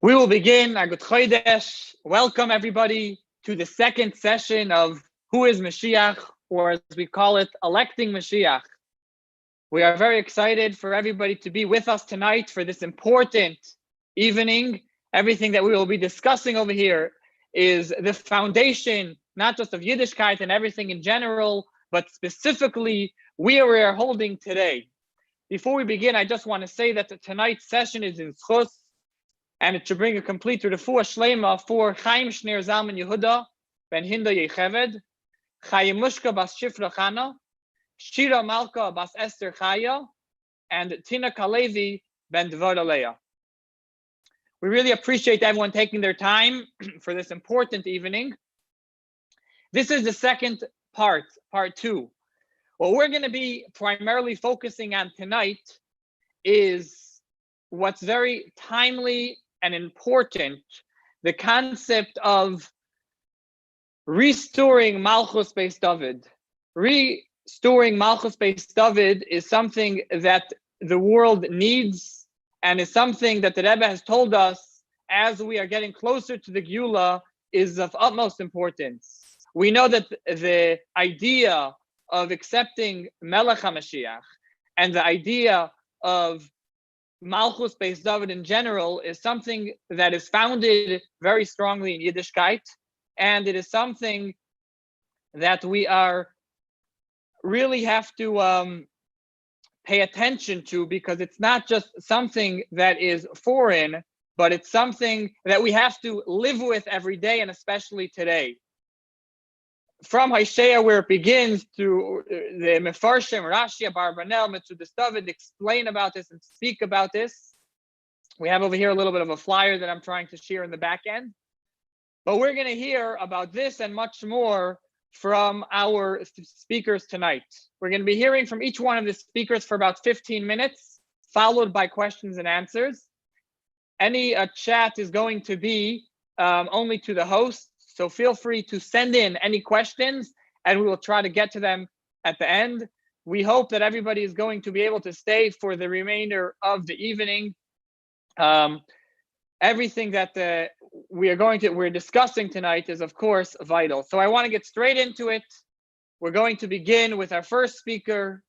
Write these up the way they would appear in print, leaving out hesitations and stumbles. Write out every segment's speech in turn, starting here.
We will begin. Agut Chodesh. Welcome everybody to the second session of Who is Moshiach, or as we call it, Electing Moshiach. We are very excited for everybody to be with us tonight for this important evening. Everything that we will be discussing over here is the foundation, not just of Yiddishkeit and everything in general, but specifically we are holding today. Before we begin, I just want to say that tonight's session is in Schus, and it should bring a complete refuah shlema for Chaim Shneir Zalman Yehuda ben Hinda Yecheved, Chaim Mushka bas Shifra Chana, Shira Malka bas Esther Chaya, and Tina Kalevi ben Dvor Aleya. We really appreciate everyone taking their time for this important evening. This is the second part, part two. What we're going to be primarily focusing on tonight is what's very timely and important, the concept of restoring Malchus Beis David. Restoring Malchus Beis David is something that the world needs, and is something that the Rebbe has told us as we are getting closer to the Geula is of utmost importance. We know that the idea of accepting Melech HaMoshiach and the idea of Malchus Beis David in general is something that is founded very strongly in Yiddishkeit, and it is something that we are really have to pay attention to, because it's not just something that is foreign, but it's something that we have to live with every day, and especially today. From Hosea, where it begins, to the Mefarshim, Rashi, Barbanel, Metzudas David explain about this and speak about this. We have over here a little bit of a flyer that I'm trying to share in the back end. But we're going to hear about this and much more from our speakers tonight. We're going to be hearing from each one of the speakers for about 15 minutes, followed by questions and answers. Any chat is going to be only to the host. So feel free to send in any questions, and we will try to get to them at the end. We hope that everybody is going to be able to stay for the remainder of the evening. Everything that we're discussing tonight is, of course, vital. So I want to get straight into it. We're going to begin with our first speaker,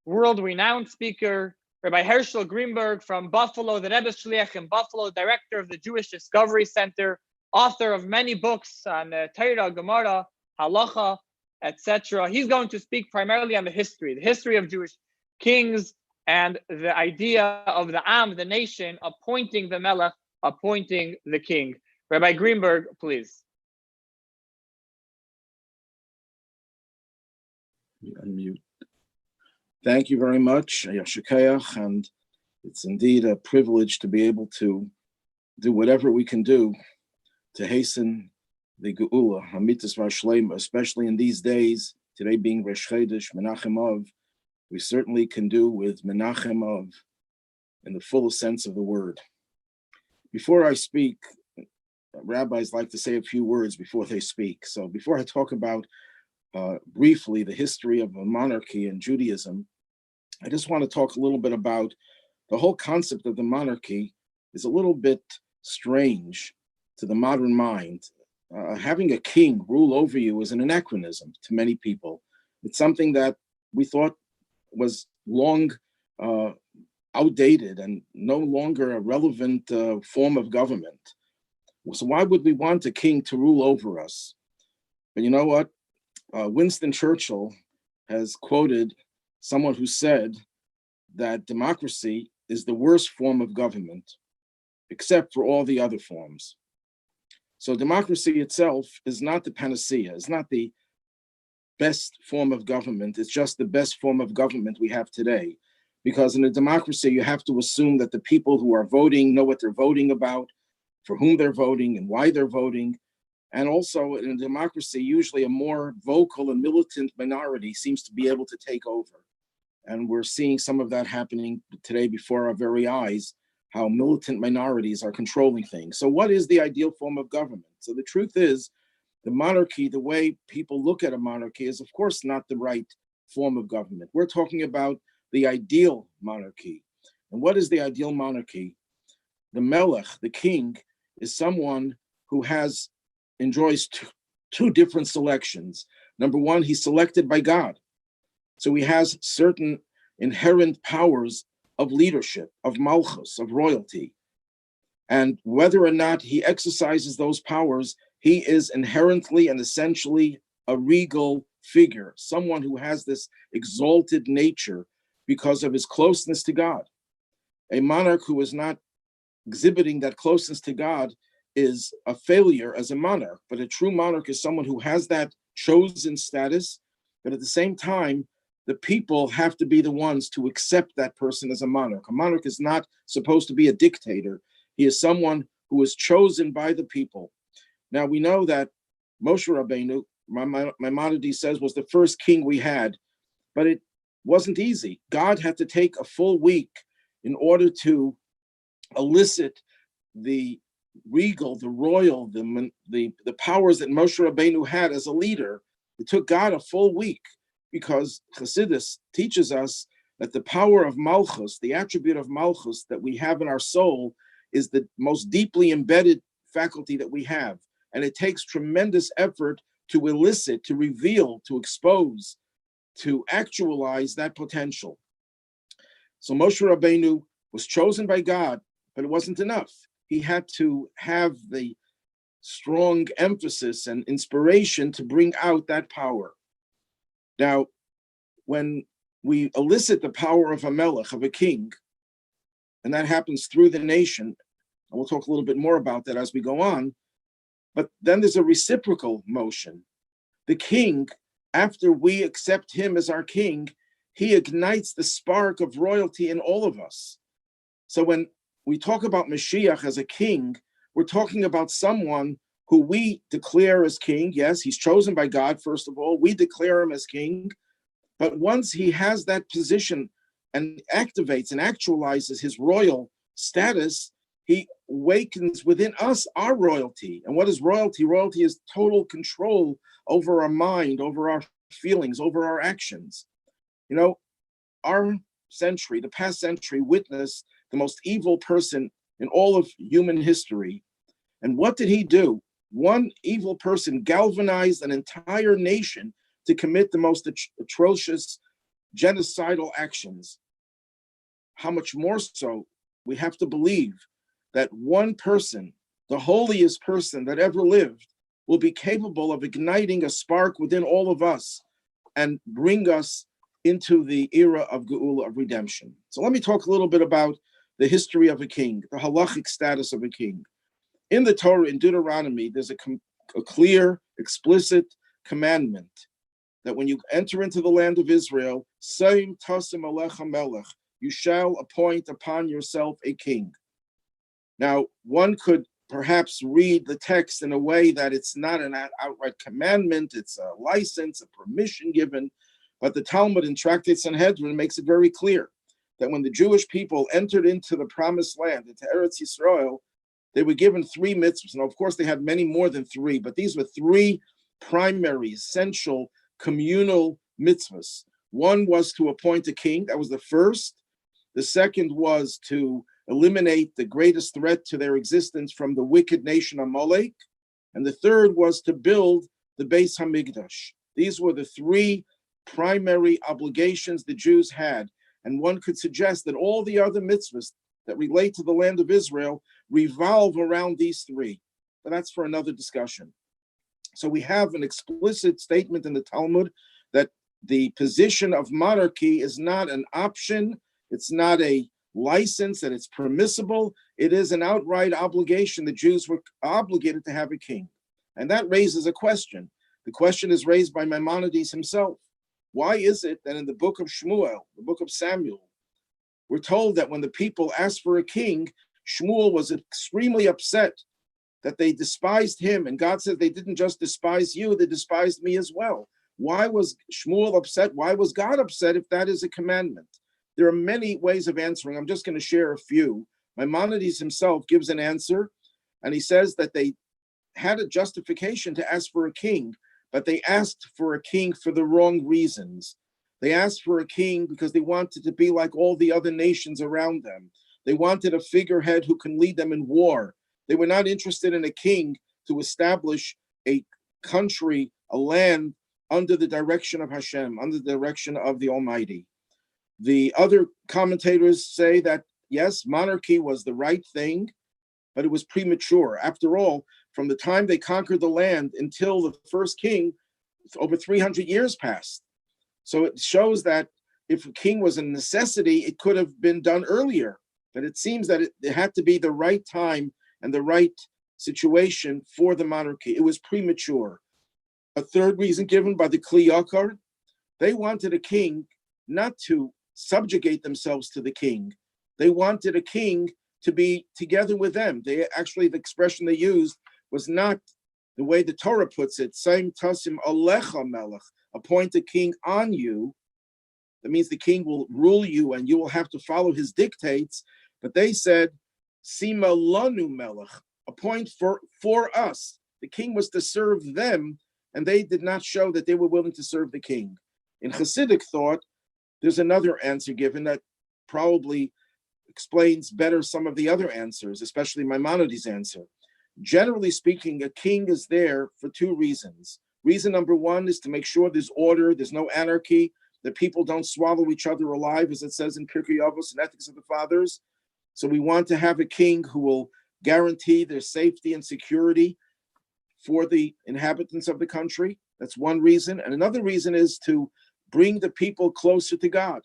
world-renowned speaker, Rabbi Heschel Greenberg from Buffalo, the Rebbe Shliach in Buffalo, director of the Jewish Discovery Center, author of many books on Torah, Gemara, Halacha, etc. He's going to speak primarily on the history of Jewish kings, and the idea of the Am, the nation, appointing the Melech, appointing the king. Rabbi Greenberg, please. Unmute. Thank you very much, Yashikayach, and it's indeed a privilege to be able to do whatever we can do to hasten the Geula, Hamitas Vashlema, especially in these days, today being Rosh Chodesh, Menachem Av, we certainly can do with Menachem Av in the fullest sense of the word. Before I speak, rabbis like to say a few words before they speak. So before I talk about briefly the history of a monarchy in Judaism, I just want to talk a little bit about the whole concept of the monarchy is a little bit strange to the modern mind. Having a king rule over you is an anachronism to many people. It's something that we thought was long outdated and no longer a relevant form of government. So why would we want a king to rule over us? But you know what? Winston Churchill has quoted someone who said that democracy is the worst form of government, except for all the other forms. So democracy itself is not the panacea, it's not the best form of government, it's just the best form of government we have today. Because in a democracy, you have to assume that the people who are voting know what they're voting about, for whom they're voting and why they're voting. And also in a democracy, usually a more vocal and militant minority seems to be able to take over. And we're seeing some of that happening today before our very eyes, how militant minorities are controlling things. So what is the ideal form of government? So the truth is, the monarchy, the way people look at a monarchy is of course not the right form of government. We're talking about the ideal monarchy. And what is the ideal monarchy? The Melech, the king, is someone who enjoys two different selections. Number one, he's selected by God. So he has certain inherent powers of leadership, of malchus, of royalty. And whether or not he exercises those powers, he is inherently and essentially a regal figure, someone who has this exalted nature because of his closeness to God. A monarch who is not exhibiting that closeness to God is a failure as a monarch, but a true monarch is someone who has that chosen status, but at the same time, the people have to be the ones to accept that person as a monarch. A monarch is not supposed to be a dictator. He is someone who is chosen by the people. Now, we know that Moshe Rabbeinu, Maimonides says, was the first king we had, but it wasn't easy. God had to take a full week in order to elicit the regal, the royal, the powers that Moshe Rabbeinu had as a leader. It took God a full week because Chassidus teaches us that the power of Malchus, the attribute of Malchus that we have in our soul, is the most deeply embedded faculty that we have. And it takes tremendous effort to elicit, to reveal, to expose, to actualize that potential. So Moshe Rabbeinu was chosen by God, but it wasn't enough. He had to have the strong emphasis and inspiration to bring out that power. Now, when we elicit the power of a melech, of a king, and that happens through the nation, and we'll talk a little bit more about that as we go on, but then there's a reciprocal motion. The king, after we accept him as our king, he ignites the spark of royalty in all of us. So when we talk about Moshiach as a king, we're talking about someone who we declare as king. Yes, he's chosen by God, first of all. We declare him as king. But once he has that position and activates and actualizes his royal status, he awakens within us our royalty. And what is royalty? Royalty is total control over our mind, over our feelings, over our actions. You know, our century, the past century, witnessed the most evil person in all of human history. And what did he do? One evil person galvanized an entire nation to commit the most atrocious genocidal actions. How much more so we have to believe that one person, the holiest person that ever lived, will be capable of igniting a spark within all of us and bring us into the era of Geula, of redemption. So let me talk a little bit about the history of a king, the halachic status of a king. In the Torah, in Deuteronomy, there's a clear, explicit commandment that when you enter into the land of Israel, Seim tasim alecha melech, you shall appoint upon yourself a king. Now, one could perhaps read the text in a way that it's not an outright commandment, it's a license, a permission given, but the Talmud in Tractate Sanhedrin makes it very clear that when the Jewish people entered into the promised land, into Eretz Yisrael, they were given 3 mitzvahs. Now, of course, they had many more than 3, but these were 3 primary, essential, communal mitzvahs. One was to appoint a king. That was the first. The second was to eliminate the greatest threat to their existence from the wicked nation Amalek. And the third was to build the Beis HaMikdash. These were the 3 primary obligations the Jews had. And one could suggest that all the other mitzvahs that relate to the land of Israel revolve around these 3. But that's for another discussion. So we have an explicit statement in the Talmud that the position of monarchy is not an option, it's not a license, that it's permissible. It is an outright obligation. The Jews were obligated to have a king. And that raises a question. The question is raised by Maimonides himself. Why is it that in the book of Shmuel, the book of Samuel, we're told that when the people asked for a king, Shmuel was extremely upset that they despised him. And God said they didn't just despise you, they despised me as well. Why was Shmuel upset? Why was God upset if that is a commandment? There are many ways of answering. I'm just going to share a few. Maimonides himself gives an answer, and he says that they had a justification to ask for a king, but they asked for a king for the wrong reasons. They asked for a king because they wanted to be like all the other nations around them. They wanted a figurehead who can lead them in war. They were not interested in a king to establish a country, a land under the direction of Hashem, under the direction of the Almighty. The other commentators say that, yes, monarchy was the right thing, but it was premature. After all, from the time they conquered the land until the first king, over 300 years passed. So it shows that if a king was a necessity, it could have been done earlier. But it seems that it had to be the right time and the right situation for the monarchy. It was premature. A third reason given by the Kli Yakar, they wanted a king not to subjugate themselves to the king. They wanted a king to be together with them. They actually, the expression they used was not the way the Torah puts it, Saim Tasim Alecha Melech, appoint a king on you. That means the king will rule you and you will have to follow his dictates. But they said, Sima Lanu Melech, appoint for us. The king was to serve them, and they did not show that they were willing to serve the king. In Hasidic thought, there's another answer given that probably explains better some of the other answers, especially Maimonides' answer. Generally speaking, a king is there for two reasons. Reason number one is to make sure there's order, there's no anarchy, that people don't swallow each other alive, as it says in Pirkei Avos and Ethics of the Fathers. So we want to have a king who will guarantee their safety and security for the inhabitants of the country. That's one reason. And another reason is to bring the people closer to God.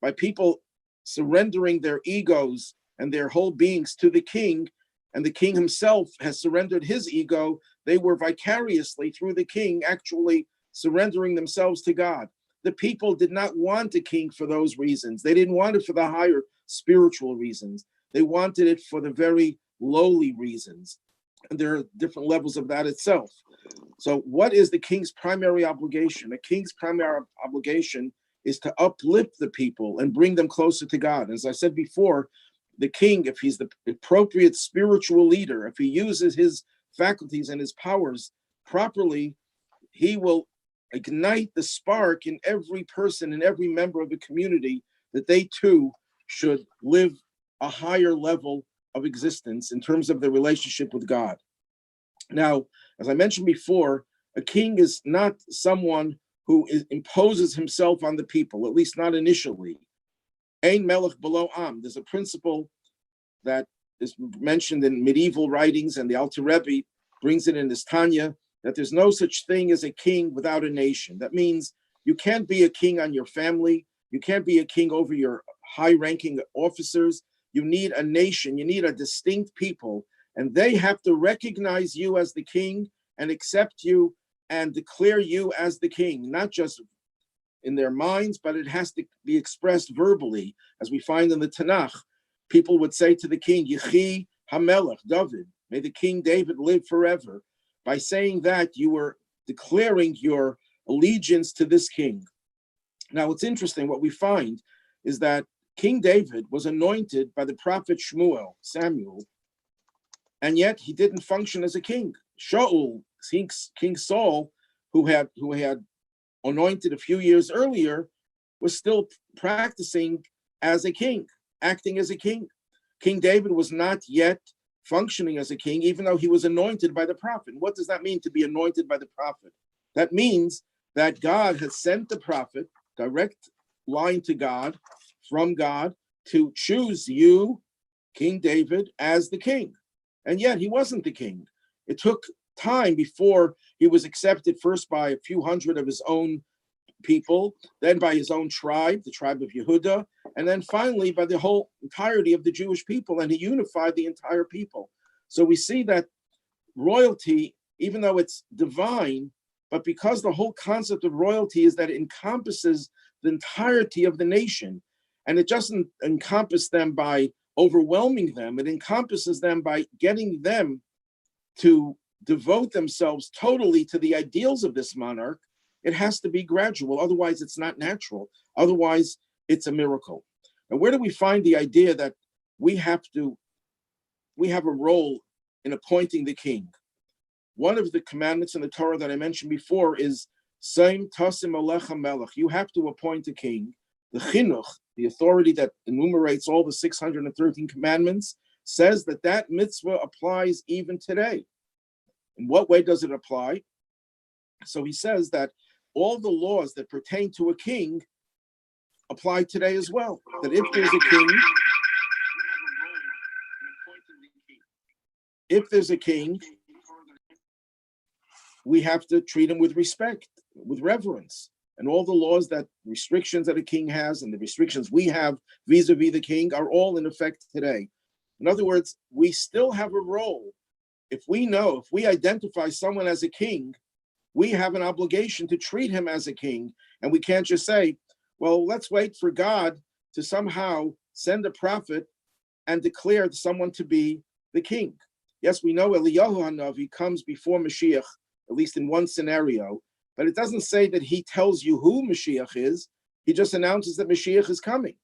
By people surrendering their egos and their whole beings to the king, and the king himself has surrendered his ego, they were vicariously, through the king, actually surrendering themselves to God. The people did not want a king for those reasons. They didn't want it for the higher spiritual reasons. They wanted it for the very lowly reasons. And there are different levels of that itself. So what is the king's primary obligation? A king's primary obligation is to uplift the people and bring them closer to God. As I said before, the king, if he's the appropriate spiritual leader, if he uses his faculties and his powers properly, he will ignite the spark in every person, in every member of the community, that they too should live a higher level of existence in terms of their relationship with God. Now, as I mentioned before, a king is not someone who imposes himself on the people, at least not initially. Ein melech below am. There's a principle that is mentioned in medieval writings, and the Alter Rebbe brings it in his Tanya, that there's no such thing as a king without a nation. That means you can't be a king on your family. You can't be a king over your high-ranking officers. You need a nation. You need a distinct people, and they have to recognize you as the king and accept you and declare you as the king, not just in their minds, but it has to be expressed verbally, as we find in the Tanakh. People would say to the king, Yechi HaMelech, David, may the King David live forever. By saying that, you were declaring your allegiance to this king. Now, it's interesting, what we find is that King David was anointed by the prophet Samuel, and yet he didn't function as a king. Shaul, King Saul, who had anointed a few years earlier, was still practicing as a king, acting as a king. King David was not yet functioning as a king, even though he was anointed by the prophet. What does that mean, to be anointed by the prophet? That means that God has sent the prophet, direct line to God, from God, to choose you, King David, as the king. And yet he wasn't the king. It took time before he was accepted, first by a few hundred of his own people, then by his own tribe, the tribe of Yehuda, and then finally by the whole entirety of the Jewish people, and he unified the entire people. So we see that royalty, even though it's divine, but because the whole concept of royalty is that it encompasses the entirety of the nation, and it doesn't encompass them by overwhelming them, it encompasses them by getting them to devote themselves totally to the ideals of this monarch. It has to be gradual, otherwise it's not natural. Otherwise, it's a miracle. And where do we find the idea that we have a role in appointing the king? One of the commandments in the Torah that I mentioned before is Saim Tasim Alecha Melech. You have to appoint a king. The chinuch, the authority that enumerates all the 613 commandments, says that that mitzvah applies even today. In what way does it apply? So he says that all the laws that pertain to a king apply today as well. That if there's a king, we have to treat him with respect, with reverence. And all the laws restrictions that a king has and the restrictions we have vis-a-vis the king are all in effect today. In other words, we still have a role. If we identify someone as a king, we have an obligation to treat him as a king. And we can't just say, well, let's wait for God to somehow send a prophet and declare someone to be the king. Yes, we know Eliyahu HaNavi comes before Moshiach, at least in one scenario, but it doesn't say that he tells you who Moshiach is. He just announces that Moshiach is coming.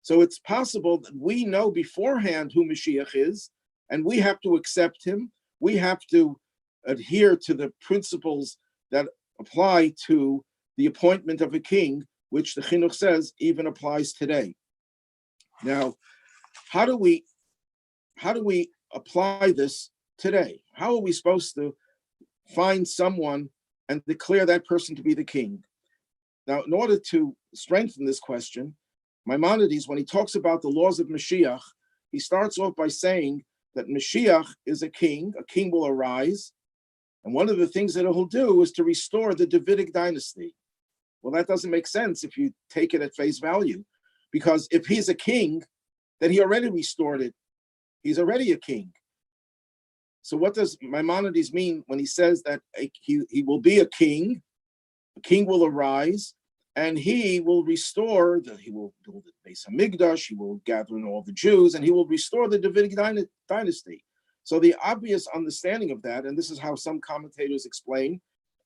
So it's possible that we know beforehand who Moshiach is, and we have to accept him. We have to adhere to the principles that apply to the appointment of a king, which the Chinuch says even applies today. Now, how do we apply this today? How are we supposed to find someone and declare that person to be the king? Now, in order to strengthen this question, Maimonides, when he talks about the laws of Mashiach, he starts off by saying that Mashiach is a king will arise, and one of the things that he'll do is to restore the Davidic dynasty. Well, that doesn't make sense if you take it at face value, because if he's a king, then he already restored it. He's already a king. So what does Maimonides mean when he says that he will be a king will arise, and he will restore, he will build the Beis HaMikdash, he will gather in all the Jews, and he will restore the Davidic dynasty. So the obvious understanding of that, and this is how some commentators explain,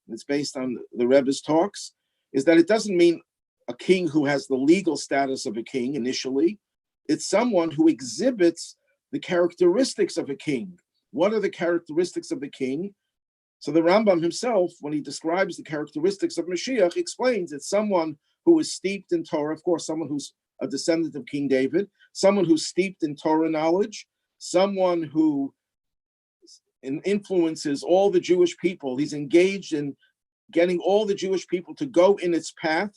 it's based on the Rebbe's talks, is that it doesn't mean a king who has the legal status of a king initially. It's someone who exhibits the characteristics of a king. What are the characteristics of the king? So the Rambam himself, when he describes the characteristics of Mashiach, explains it's someone who is steeped in Torah, of course, someone who's a descendant of King David, someone who's steeped in Torah knowledge, someone who influences all the Jewish people. He's engaged in getting all the Jewish people to go in its path.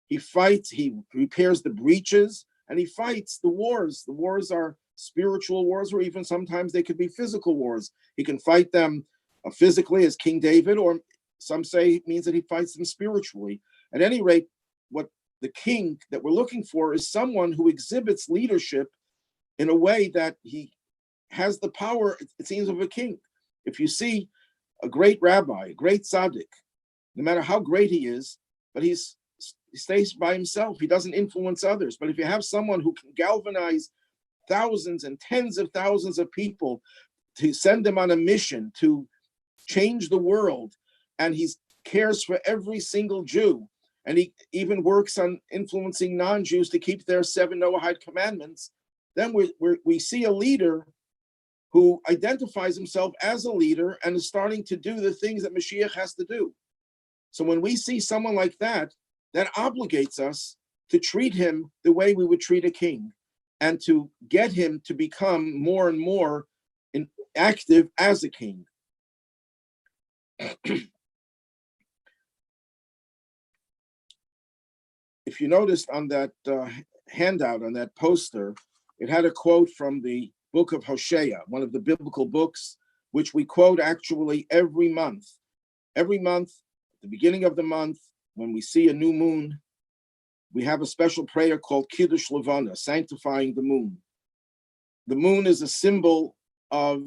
He fights, he repairs the breaches, and he fights the wars. The wars are spiritual wars, or even sometimes they could be physical wars. He can fight them physically as King David, or some say it means that he fights them spiritually. At any rate, what the king that we're looking for is someone who exhibits leadership in a way that he has the power, it seems, of a king. If you see a great rabbi, a great tzaddik, no matter how great he is, but he stays by himself, he doesn't influence others. But if you have someone who can galvanize thousands and tens of thousands of people to send them on a mission to change the world, and he cares for every single Jew, and he even works on influencing non-Jews to keep their 7 Noahide commandments, then we see a leader who identifies himself as a leader and is starting to do the things that Mashiach has to do. So when we see someone like that, that obligates us to treat him the way we would treat a king, and to get him to become more and more active as a king. If you noticed on that handout, on that poster, it had a quote from the book of Hosea, one of the biblical books, which we quote actually every month. Every month, at the beginning of the month, when we see a new moon, we have a special prayer called Kiddush Levana, sanctifying the moon. The moon is a symbol of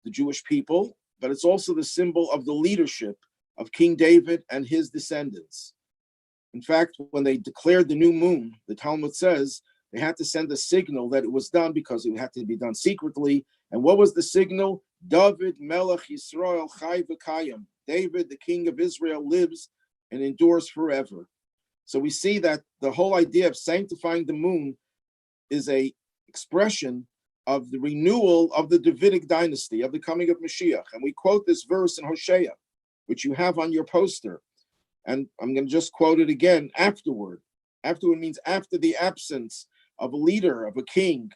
the Jewish people, but it's also the symbol of the leadership of King David and his descendants. In fact, when they declared the new moon, the Talmud says they had to send a signal that it was done because it had to be done secretly. And what was the signal? David Melech Yisrael Chai V'Kayim. David, the king of Israel, lives and endures forever. So we see that the whole idea of sanctifying the moon is a expression of the renewal of the Davidic dynasty, of the coming of Mashiach. And we quote this verse in Hosea, which you have on your poster. And I'm going to just quote it again, afterward. Afterward means after the absence of a leader, of a king.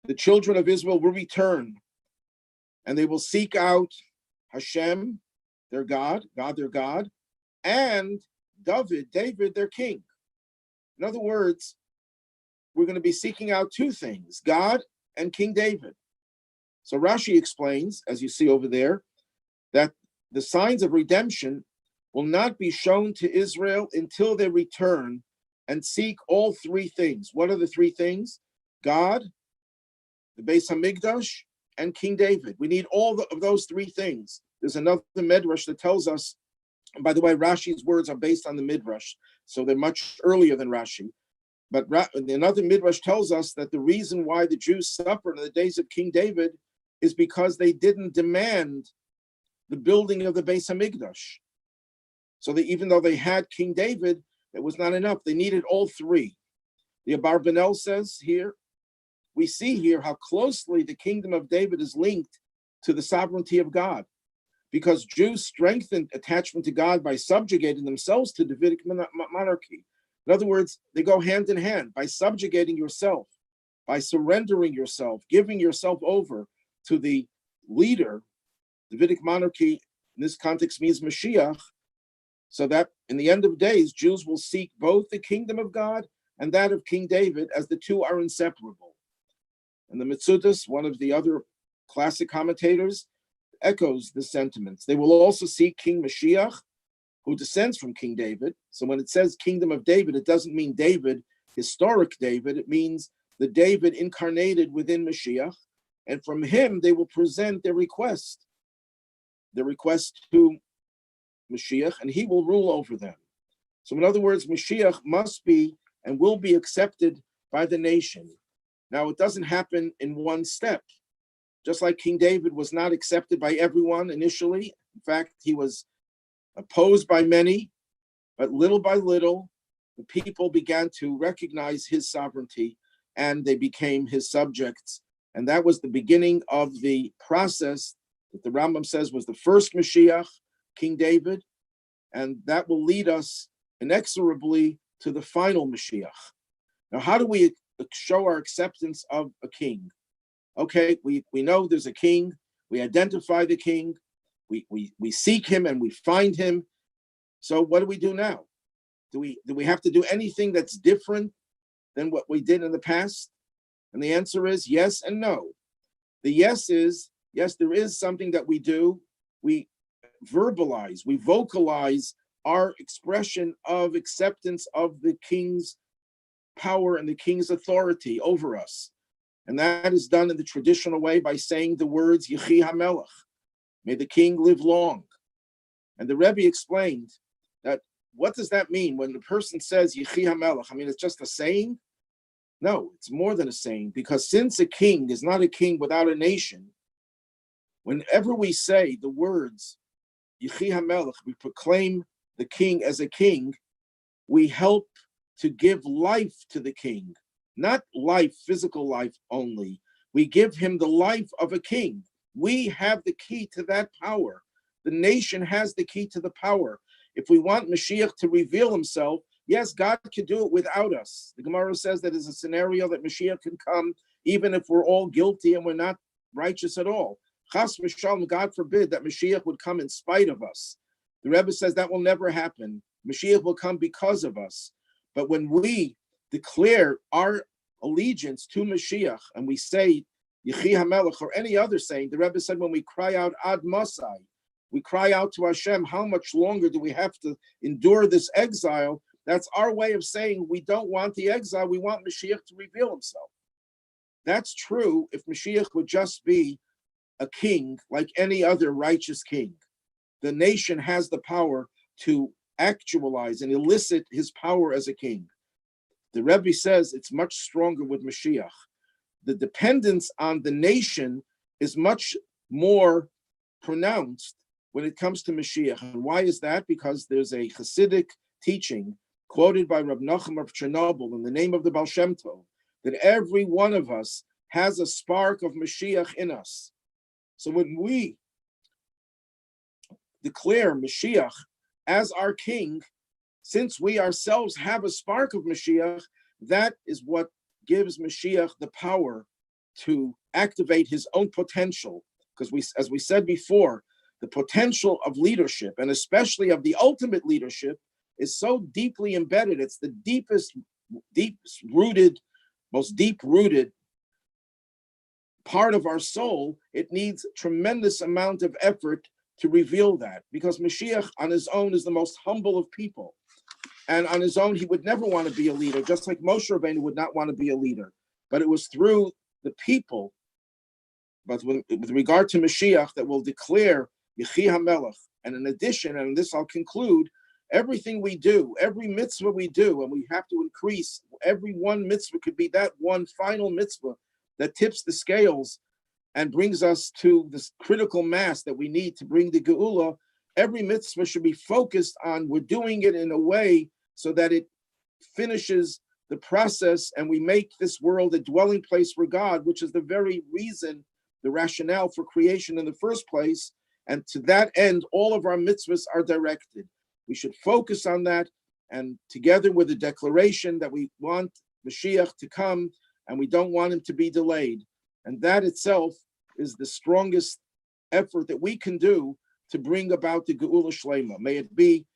the children of Israel will return, and they will seek out Hashem, their God, their God, and David, their king. In other words, we're going to be seeking out two things, God and King David. So Rashi explains, as you see over there, that the signs of redemption will not be shown to Israel until they return and seek all three things. What are the three things? God, the Beis HaMikdash, and King David. We need all of those three things. There's another Midrash that tells us, and by the way, Rashi's words are based on the Midrash, so they're much earlier than Rashi. But another Midrash tells us that the reason why the Jews suffered in the days of King David is because they didn't demand the building of the Beis HaMikdash. So that even though they had King David, it was not enough. They needed all three. The Abarbanel says here, we see here how closely the kingdom of David is linked to the sovereignty of God, because Jews strengthened attachment to God by subjugating themselves to Davidic monarchy. In other words, they go hand in hand. By subjugating yourself, by surrendering yourself, giving yourself over to the leader, Davidic monarchy in this context means Moshiach, so that in the end of days, Jews will seek both the kingdom of God and that of King David, as the two are inseparable. And the Mitzudas, one of the other classic commentators, echoes the sentiments. They will also seek King Moshiach, who descends from King David. So when it says kingdom of David, it doesn't mean David, historic David. It means the David incarnated within Moshiach. And from him, they will present their request to Moshiach, and he will rule over them. So in other words, Moshiach must be and will be accepted by the nation. Now, it doesn't happen in one step. Just like King David was not accepted by everyone initially. In fact, he was opposed by many, but little by little, the people began to recognize his sovereignty and they became his subjects. And that was the beginning of the process that the Rambam says was the first Moshiach, King David, and that will lead us inexorably to the final Mashiach. Now, how do we show our acceptance of a king? Okay, we know there's a king, we identify the king, we seek him and we find him. So what do we do now? Do we have to do anything that's different than what we did in the past? And the answer is yes and no. The yes is, yes, there is something that we do. We verbalize, we vocalize our expression of acceptance of the king's power and the king's authority over us. And that is done in the traditional way by saying the words, Yechi HaMelech, may the king live long. And the Rebbe explained that, what does that mean when the person says Yechi HaMelech? I mean, it's just a saying? No, it's more than a saying, because since a king is not a king without a nation, whenever we say the words Yechi HaMelech, we proclaim the king as a king, we help to give life to the king. Not life, physical life only. We give him the life of a king. We have the key to that power. The nation has the key to the power. If we want Mashiach to reveal himself, yes, God can do it without us. The Gemara says that is a scenario that Mashiach can come even if we're all guilty and we're not righteous at all. Chas v'shalom, God forbid that Mashiach would come in spite of us. The Rebbe says that will never happen. Mashiach will come because of us. But when we declare our allegiance to Mashiach and we say Yechi HaMelech or any other saying, the Rebbe said when we cry out Ad Masai, we cry out to Hashem, how much longer do we have to endure this exile? That's our way of saying we don't want the exile, we want Mashiach to reveal himself. That's true if Mashiach would just be a king like any other righteous king. The nation has the power to actualize and elicit his power as a king. The Rebbe says it's much stronger with Mashiach. The dependence on the nation is much more pronounced when it comes to Mashiach. And why is that? Because there's a Hasidic teaching quoted by Rab Nachum of Chernobyl in the name of the Baal Shem Tov, that every one of us has a spark of Mashiach in us. So when we declare Mashiach as our king, since we ourselves have a spark of Mashiach, that is what gives Mashiach the power to activate his own potential, because as we said before, the potential of leadership, and especially of the ultimate leadership, is so deeply embedded. It's the most deep-rooted part of our soul. It needs a tremendous amount of effort to reveal that, because Mashiach on his own is the most humble of people. And on his own, he would never want to be a leader, just like Moshe Rabbeinu would not want to be a leader. But it was through the people, but with regard to Mashiach, that will declare Yechi HaMelech. And in addition, and this I'll conclude, everything we do, every mitzvah we do, and we have to increase, every one mitzvah could be that one final mitzvah that tips the scales and brings us to this critical mass that we need to bring the Geula. Every mitzvah should be focused on, we're doing it in a way so that it finishes the process and we make this world a dwelling place for God, which is the very reason, the rationale for creation in the first place. And to that end, all of our mitzvahs are directed. We should focus on that, and together with the declaration that we want Mashiach to come and we don't want him to be delayed. And that itself is the strongest effort that we can do to bring about the Geula Shlema. May it be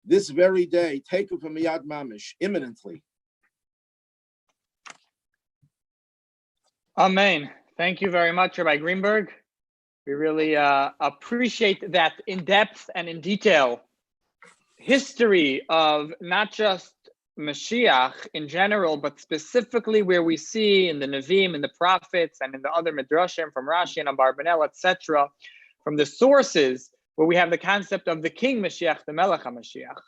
this very day, take of a miyad mamish, imminently. Amen. Thank you very much, Rabbi Greenberg. We really appreciate that in depth and in detail history of not just Mashiach in general, but specifically where we see in the Nevi'im, in the prophets, and in the other Midrashim from Rashi and Abarbanel, etc., from the sources where we have the concept of the King Mashiach, the Melech HaMoshiach.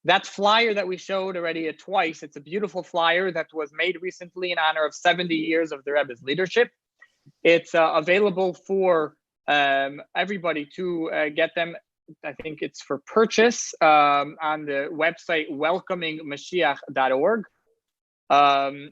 That flyer that we showed already twice, it's a beautiful flyer that was made recently in honor of 70 years of the Rebbe's leadership. It's available for everybody to get them. I think it's for purchase on the website welcomingmashiach.org.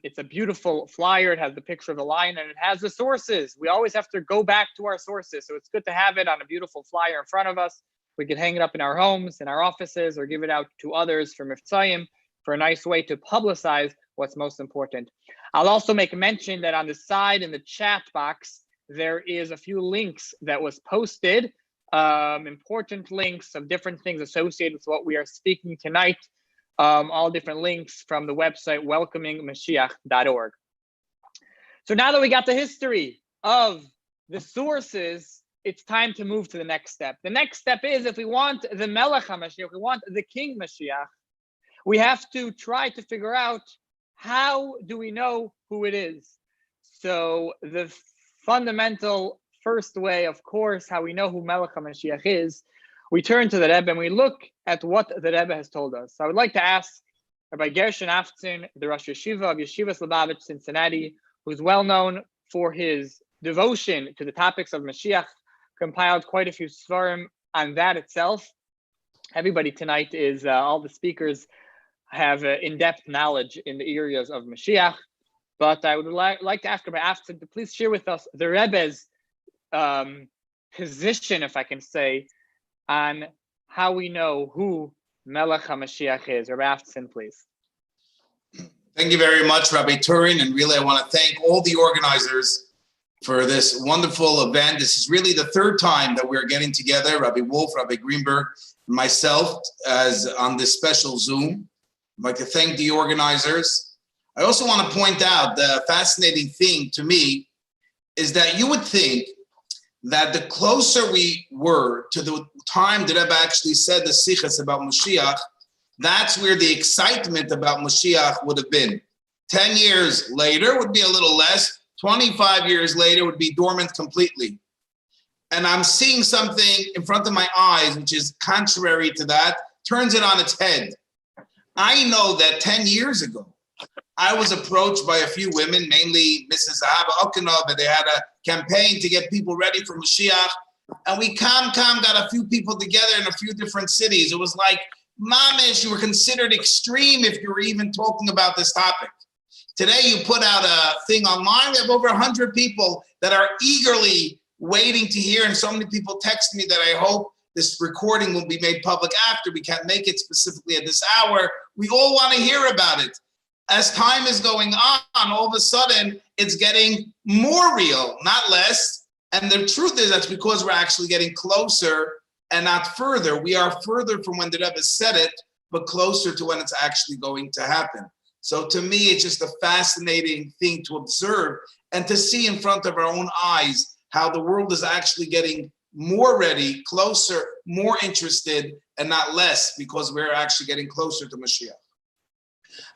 It's a beautiful flyer. It has the picture of the lion and it has the sources. We always have to go back to our sources. So it's good to have it on a beautiful flyer in front of us. We can hang it up in our homes, in our offices, or give it out to others for Miftzayim, for a nice way to publicize what's most important. I'll also make mention that on the side in the chat box, there is a few links that was posted, important links of different things associated with what we are speaking tonight, all different links from the website welcomingmashiach.org. So now that we got the history of the sources, it's time to move to the next step. The next step is, if we want the Melech HaMoshiach, if we want the King Mashiach, we have to try to figure out, how do we know who it is? So the fundamental first way, of course, how we know who Melech HaMoshiach is, we turn to the Rebbe and we look at what the Rebbe has told us. So I would like to ask Rabbi Gershon Avtzon, the Rosh Yeshiva of Yeshivas Lubavitch, Cincinnati, who's well known for his devotion to the topics of Mashiach, compiled quite a few svarim on that itself. Everybody tonight is, all the speakers have in-depth knowledge in the areas of Mashiach. But I would like to ask Rabbi Avtzon to please share with us the Rebbe's position, if I can say, on how we know who Melech HaMoshiach is. Rabbi Avtzon, please. Thank you very much, Rabbi Turen, and really I want to thank all the organizers for this wonderful event. This is really the third time that we're getting together, Rabbi Wolf, Rabbi Greenberg, and myself, as on this special Zoom. I'd like to thank the organizers. I also want to point out the fascinating thing to me is that you would think that the closer we were to the time that Rebbe actually said the Sichas about Moshiach, that's where the excitement about Moshiach would have been. 10 years later would be a little less. 25 years later would be dormant completely. And I'm seeing something in front of my eyes, which is contrary to that, turns it on its head. I know that 10 years ago, I was approached by a few women, mainly Mrs. Zahaba Okanov, and they had a campaign to get people ready for Mashiach. And we got a few people together in a few different cities. It was like, mamish, you were considered extreme if you were even talking about this topic. Today, you put out a thing online. We have over 100 people that are eagerly waiting to hear. And so many people text me that I hope this recording will be made public after. We can't make it specifically at this hour. We all want to hear about it. as time is going on, all of a sudden, it's getting more real, not less. And the truth is that's because we're actually getting closer and not further. We are further from when the Rebbe said it, but closer to when it's actually going to happen. So to me, it's just a fascinating thing to observe and to see in front of our own eyes how the world is actually getting more ready, closer, more interested, and not less, because we're actually getting closer to Moshiach.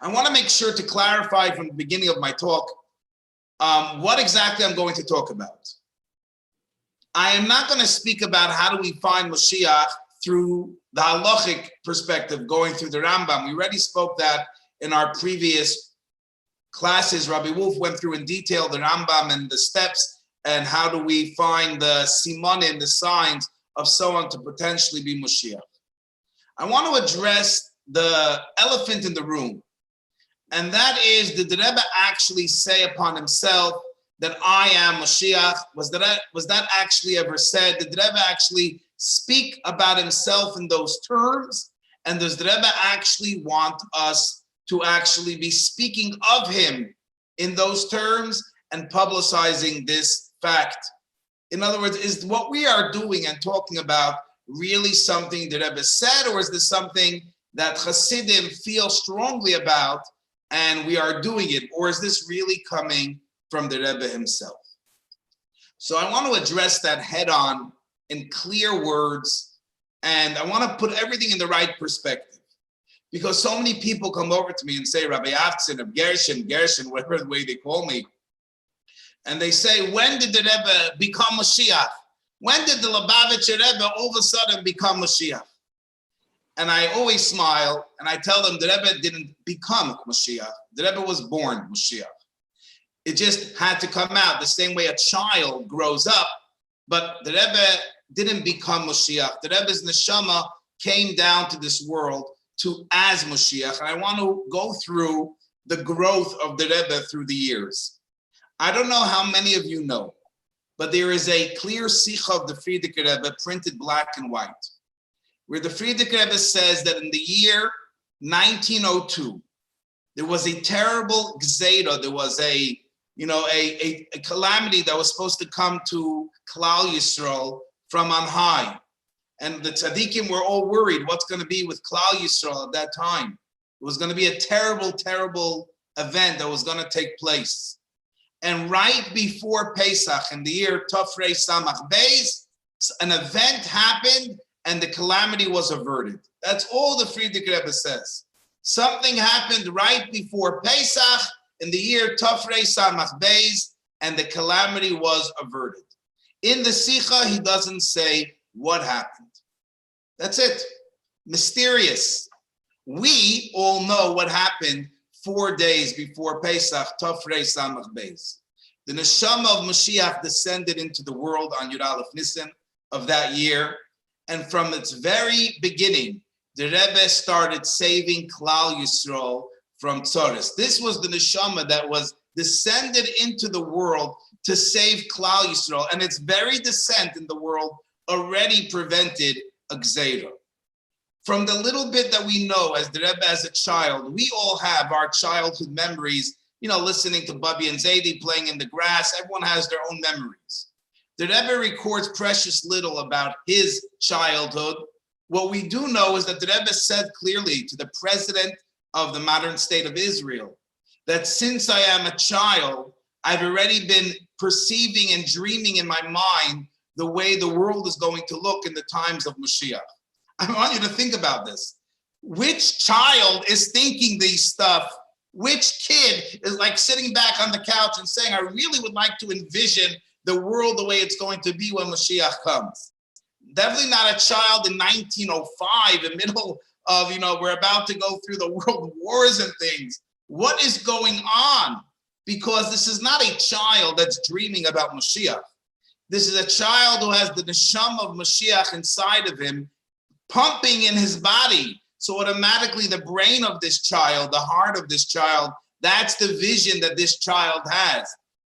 I want to make sure to clarify from the beginning of my talk what exactly I'm going to talk about. I am not going to speak about how do we find Moshiach through the halachic perspective, going through the Rambam. We already spoke that in our previous classes. Rabbi Wolf went through in detail the Rambam and the steps and how do we find the simonim, the signs of someone to potentially be Moshiach. I want to address the elephant in the room, and that is, did the Rebbe actually say upon himself that I am Moshiach? Was that actually ever said? Did the Rebbe actually speak about himself in those terms? And does the Rebbe actually want us to actually be speaking of him in those terms and publicizing this fact? In other words, is what we are doing and talking about really something the Rebbe said, or is this something that Hasidim feel strongly about and we are doing it? Or is this really coming from the Rebbe himself? So I want to address that head on in clear words, and I want to put everything in the right perspective, because so many people come over to me and say, Rabbi Avtzon or Gershon, whatever the way they call me, and they say, when did the Rebbe become Moshiach? When did the Lubavitcher Rebbe all of a sudden become Moshiach? And I always smile and I tell them the Rebbe didn't become Moshiach. The Rebbe was born Moshiach. It just had to come out the same way a child grows up, but the Rebbe didn't become Moshiach. The Rebbe's neshama came down to this world as Moshiach. And I want to go through the growth of the Rebbe through the years. I don't know how many of you know, but there is a clear Sikha of the Frierdiker Rebbe printed black and white, where the Frierdiker Rebbe says that in the year 1902, there was a terrible gzeira, there was a calamity that was supposed to come to Klal Yisrael from on high. And the tzaddikim were all worried what's going to be with Klal Yisrael at that time. It was going to be a terrible, terrible event that was going to take place. And right before Pesach, in the year Tafrei Samach Beis, an event happened and the calamity was averted. That's all the Frierdiker Rebbe says. Something happened right before Pesach in the year Tafrei Samach Beis, and the calamity was averted. In the Sikha, he doesn't say what happened. That's it. Mysterious. We all know what happened 4 days before Pesach, Tafrei Samach Beis. The neshama of Moshiach descended into the world on Yud Aleph Nisan of that year, and from its very beginning, the Rebbe started saving Klal Yisrael from tzoros. This was the neshama that was descended into the world to save Klal Yisrael, and its very descent in the world already prevented a gzeira. From the little bit that we know as the Rebbe as a child, we all have our childhood memories, listening to Bubby and Zaidi playing in the grass. Everyone has their own memories. The Rebbe records precious little about his childhood. What we do know is that the Rebbe said clearly to the president of the modern state of Israel that since I am a child, I've already been perceiving and dreaming in my mind the way the world is going to look in the times of Moshiach. I want you to think about this. Which child is thinking these stuff? Which kid is like sitting back on the couch and saying, I really would like to envision the world the way it's going to be when Moshiach comes? Definitely not a child in 1905, in the middle of, we're about to go through the world wars and things. What is going on? Because this is not a child that's dreaming about Moshiach. This is a child who has the neshama of Moshiach inside of him, pumping in his body. So automatically the brain of this child, the heart of this child, that's the vision that this child has.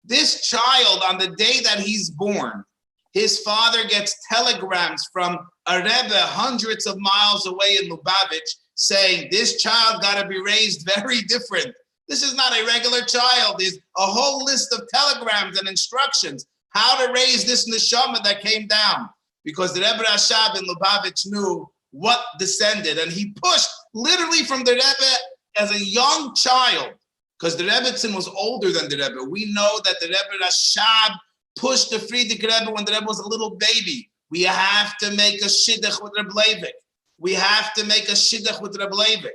This child, on the day that he's born, his father gets telegrams from a Rebbe hundreds of miles away in Lubavitch saying, this child got to be raised very different. This is not a regular child. There's a whole list of telegrams and instructions how to raise this neshama that came down, because the Rebbe Rashab in Lubavitch knew what descended, and he pushed literally from the Rebbe as a young child, because the Rebbetzin was older than the Rebbe. We know that the Rebbe Rashab pushed the Frierdiker Rebbe when the Rebbe was a little baby. We have to make a shidduch with Reb Leivik. We have to make a shidduch with Reb Leivik.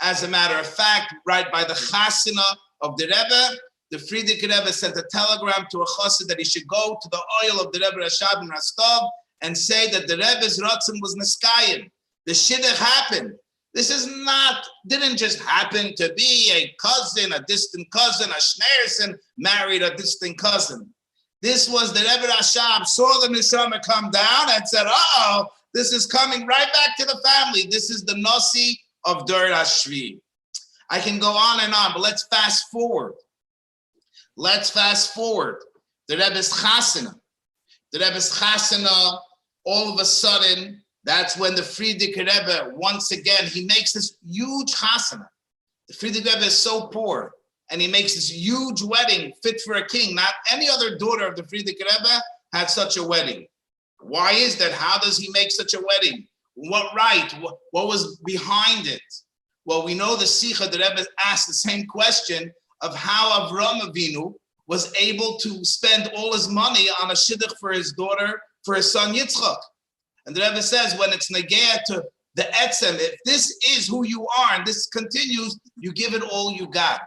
As a matter of fact, right by the chasana of the Rebbe, the Frierdiker Rebbe sent a telegram to a chassid that he should go to the oil of the Rebbe Rashab in Rostov and say that the Rebbe's ratzon was neskayim. The shidduch happened. This didn't just happen to be a cousin, a distant cousin, a shneerson married a distant cousin. This was the Rebbe Rashab saw the neshama come down and said, uh-oh, this is coming right back to the family. This is the Nasi of Dor HaShvi. I can go on and on, but let's fast forward. The Rebbe's chasana. All of a sudden, that's when the Frierdiker Rebbe, once again, he makes this huge chasana. The Frierdiker Rebbe is so poor, and he makes this huge wedding fit for a king. Not any other daughter of the Frierdiker Rebbe had such a wedding. Why is that? How does he make such a wedding? What right? What was behind it? Well, we know the Sikha, the Rebbe asked the same question of how Avraham Avinu was able to spend all his money on a shidduch for his daughter, for his son Yitzchak. And the Rebbe says, when it's negea to the etzem, if this is who you are and this continues, you give it all you got.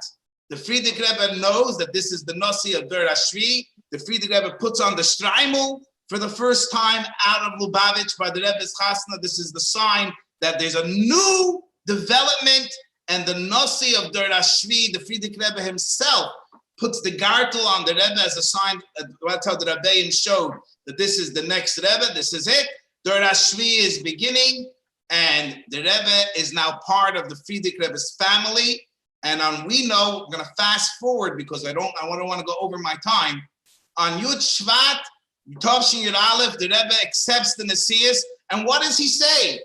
The Frierdiker Rebbe knows that this is the Nasi of Dor HaShvi. The Frierdiker Rebbe puts on the Streimel for the first time out of Lubavitch by the Rebbe's chasna. This is the sign that there's a new development, and the Nasi of Dor HaShvi, the Frierdiker Rebbe himself, puts the gartel on the Rebbe as a sign. That's how the Rabbi showed that this is the next Rebbe. This is it. Dor HaShvi is beginning, and the Rebbe is now part of the Frierdiker Rebbe's family. And we know, we're going to fast forward because I don't want to go over my time. On Yud Shevat, Tovshin Yud Aleph, the Rebbe accepts the Nesius, and what does he say?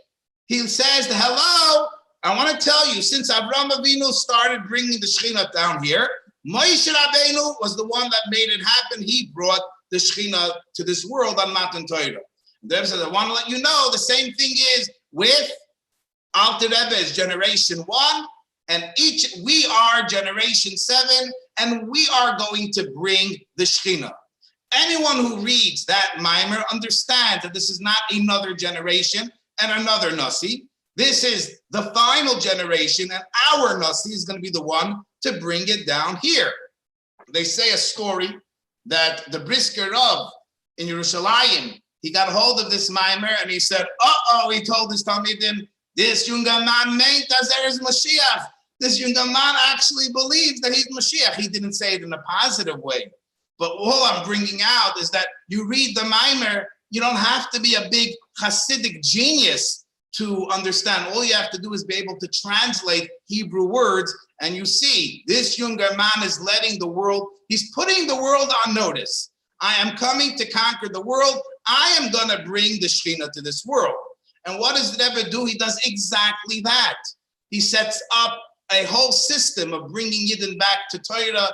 He says, hello, I want to tell you, since Avraham Avinu started bringing the Shekhinah down here, Moshe Rabbeinu was the one that made it happen. He brought the Shekhinah to this world on Matan Torah. The Rebbe says, I want to let you know the same thing is with Alter Rebbe is generation 1, and we are generation 7, and we are going to bring the Shekhinah. Anyone who reads that mimer understands that this is not another generation and another Nasi. This is the final generation, and our Nasi is going to be the one to bring it down here. They say a story that the Brisker Rav in Yerushalayim, he got hold of this mimer and he said, he told his Talmidim, this younger man meant that there is Moshiach. This younger man actually believes that he's Moshiach. He didn't say it in a positive way. But all I'm bringing out is that you read the mimer, you don't have to be a big Hasidic genius to understand. All you have to do is be able to translate Hebrew words, and you see this younger man is letting the world, he's putting the world on notice. I am coming to conquer the world. I am going to bring the Shekhinah to this world. And what does the Rebbe do? He does exactly that. He sets up a whole system of bringing Yidden back to Torah,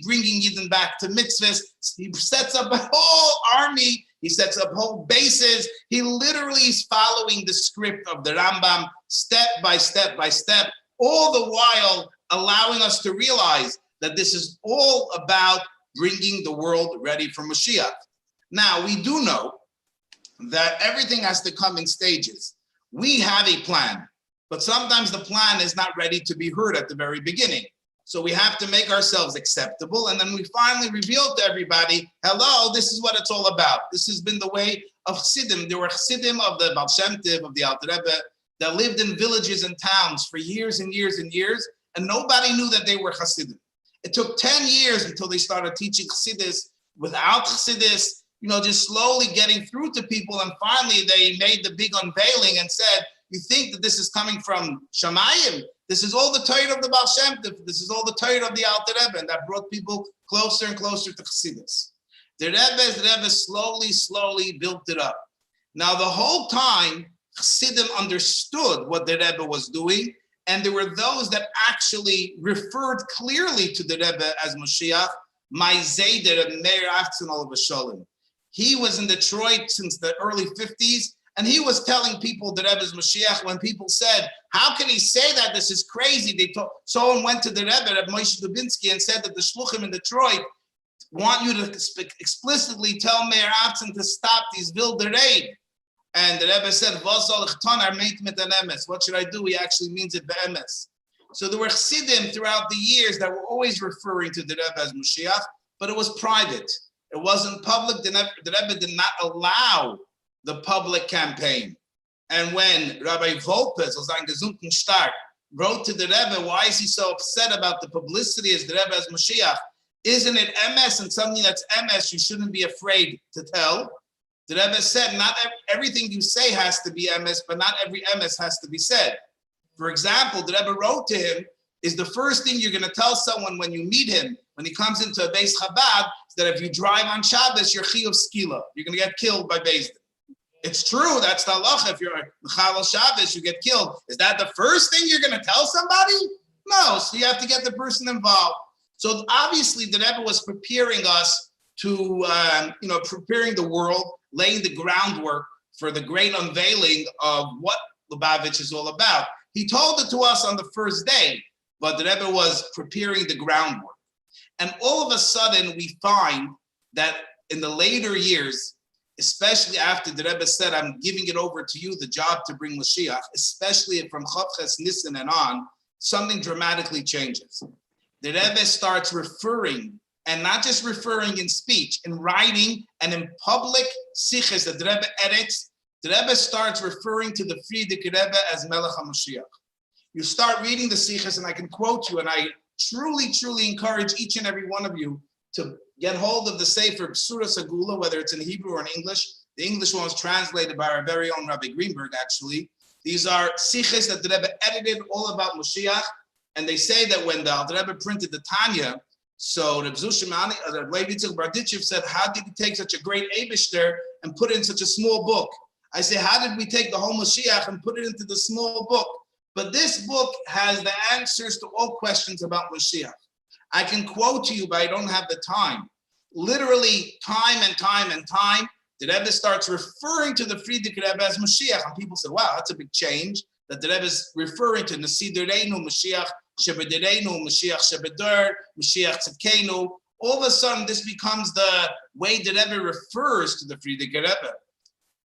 bringing Yidden back to mitzvahs. He sets up a whole army. He sets up whole bases. He literally is following the script of the Rambam, step by step by step, all the while allowing us to realize that this is all about bringing the world ready for Moshiach. Now, we do know that everything has to come in stages. We have a plan, but sometimes the plan is not ready to be heard at the very beginning. So we have to make ourselves acceptable, and then we finally reveal to everybody, hello, this is what it's all about. This has been the way of Chassidim. There were Chassidim of the Baal Shem Tov, of the Alter Rebbe, that lived in villages and towns for years and years and years, and nobody knew that they were Chassidim. It took 10 years until they started teaching Chassidus without Chassidus, just slowly getting through to people, and finally they made the big unveiling and said, you think that this is coming from Shamayim? This is all the Torah of the Baal Shem Tov. This is all the Torah of the Alter Rebbe, and that brought people closer and closer to Chassidus. The Rebbe slowly built it up. Now, the whole time, Chassidim understood what the Rebbe was doing, And there were those that actually referred clearly to the Rebbe as Moshiach. My Zayder and Meir Avtzon Olav Shalom. He was in Detroit since the early 50s, and he was telling people the Rebbe is Moshiach. When people said, how can he say that? This is crazy. Someone went to the Rebbe Moshe Dubinsky, and said that the Shluchim in Detroit want you to explicitly tell Meir Avtzon to stop these Wilderei. And the Rebbe said, what should I do? He actually means it be'emes. So there were chassidim throughout the years that were always referring to the Rebbe as Moshiach, but it was private. It wasn't public. The Rebbe did not allow the public campaign. And when Rabbi Volpes, wrote to the Rebbe, why is he so upset about the publicity as the Rebbe as Moshiach? Isn't it MS, and something that's MS you shouldn't be afraid to tell? The Rebbe said, not everything you say has to be MS, but not every MS has to be said. For example, the Rebbe wrote to him, is the first thing you're going to tell someone when you meet him, when he comes into a Beis Chabad, is that if you drive on Shabbos, you're chiyuv skila. You're going to get killed by Beis Din. It's true, that's the halacha. If you're Mechalel Shabbos, you get killed. Is that the first thing you're going to tell somebody? No, so you have to get the person involved. So obviously the Rebbe was preparing us to, preparing the world, laying the groundwork for the great unveiling of what Lubavitch is all about. He told it to us on the first day, but the Rebbe was preparing the groundwork. And all of a sudden, we find that in the later years, especially after the Rebbe said, I'm giving it over to you, the job to bring Moshiach, especially from Chavches Nisan and on, something dramatically changes. The Rebbe starts referring, and not just referring in speech, in writing and in public siches that the Rebbe edits. The Rebbe starts referring to the Frierdiker Rebbe as Melech HaMoshiach. You start reading the siches, and I can quote you, and I truly, truly encourage each and every one of you to get hold of the Sefer B'sura Sagula, whether it's in Hebrew or in English. The English one was translated by our very own Rabbi Greenberg, actually. These are siches that the Rebbe edited all about Moshiach, and they say that when the Rebbe printed the Tanya, so Reb Zushimani, Levi Yitzchak Barditchev said, how did he take such a great Eibishter and put it in such a small book? I say, how did we take the whole Moshiach and put it into the small book? But this book has the answers to all questions about Moshiach. I can quote to you, but I don't have the time. Literally, time and time and time, the Rebbe starts referring to the Frierdiker Rebbe as Moshiach. And people said, wow, that's a big change, that the Rebbe is referring to Nesiderenu, Moshiach Shebederenu, Moshiach Shebeder, Moshiach Tzidkenu. All of a sudden, this becomes the way the Rebbe refers to the Frierdiker Rebbe.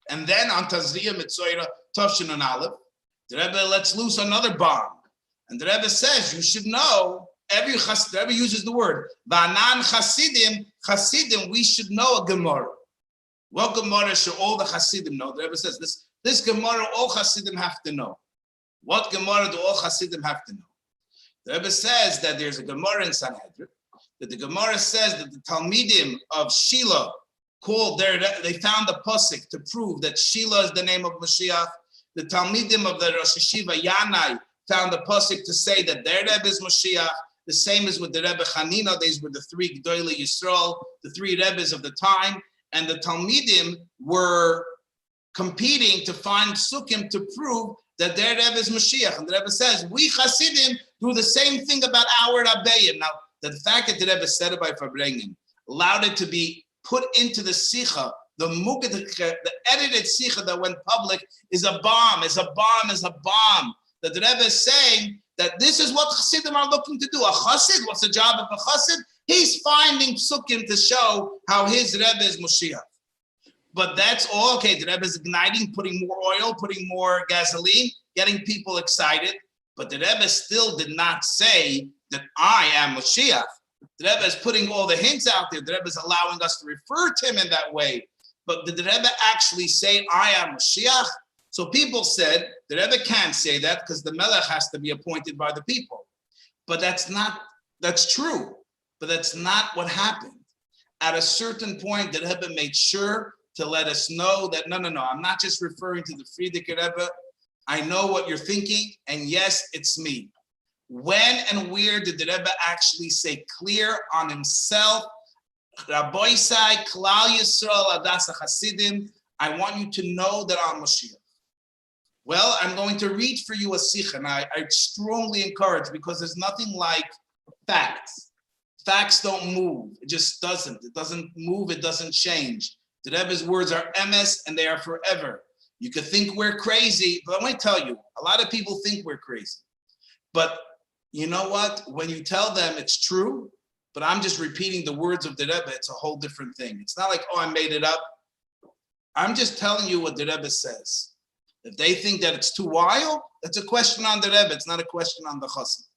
And then on Tazriya Mitzoira Tovshin and Aleph, the Rebbe lets loose another bomb. And the Rebbe says, you should know, the Rebbe uses the word, V'anan Chasidim, we should know a Gemara. What Gemara should all the Chasidim know? The Rebbe says, this Gemara, all Chasidim have to know. What Gemara do all Chasidim have to know? The Rebbe says that there's a Gemara in Sanhedrin, that the Gemara says that the Talmidim of Shiloh they found a pasuk to prove that Shiloh is the name of Moshiach. The Talmidim of the Rosh Yeshiva Yanai found a pasuk to say that their Rebbe is Moshiach. The same as with the Rebbe Chanina. These were the three Gdolei Yisrael, the three Rebbes of the time. And the Talmidim were competing to find sukkim to prove that their Rebbe is Moshiach. And the Rebbe says, we Hasidim do the same thing about our Rabbeim. Now, the fact that the Rebbe said it by Farbrengen allowed it to be put into the Sikha, the edited Sikha that went public is a bomb, That the Rebbe is saying that this is what Chassidim are looking to do. A Chassid, what's the job of a Chassid? He's finding psukim to show how his Rebbe is Moshiach. But that's all okay. The Rebbe is igniting, putting more oil, putting more gasoline, getting people excited. But the Rebbe still did not say that I am Moshiach. The Rebbe is putting all the hints out there. The Rebbe is allowing us to refer to him in that way. But did the Rebbe actually say, I am Moshiach? So people said, the Rebbe can't say that because the Melech has to be appointed by the people. But that's true. But that's not what happened. At a certain point, the Rebbe made sure to let us know that, no, I'm not just referring to the Frierdiker Rebbe. I know what you're thinking, and yes, it's me. When and where did the Rebbe actually say clear on himself, Rabbi Sai, Klal Yisrael, Adasa Hasidim, I want you to know that I'm Moshiach. Well, I'm going to read for you a sikh, and I strongly encourage, because there's nothing like facts. Facts don't move. It just doesn't. It doesn't move. It doesn't change. The Rebbe's words are emes, and they are forever. You could think we're crazy, but I want to tell you, a lot of people think we're crazy. But you know what? When you tell them it's true, but I'm just repeating the words of the Rebbe, it's a whole different thing. It's not like, oh, I made it up. I'm just telling you what the Rebbe says. If they think that it's too wild, that's a question on the Rebbe. It's not a question on the Chassid.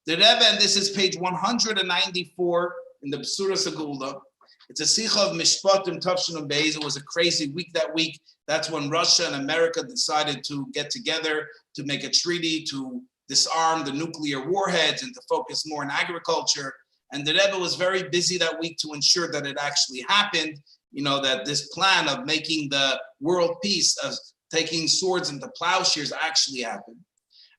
The Rebbe, and this is page 194 in the B'sura Segula. It's a Sikha of Mishpatim Tavshin and Beis. It was a crazy week that week. That's when Russia and America decided to get together to make a treaty to disarm the nuclear warheads and to focus more on agriculture. And the Rebbe was very busy that week to ensure that it actually happened. You know, that this plan of making the world peace, of taking swords into plowshares, actually happened.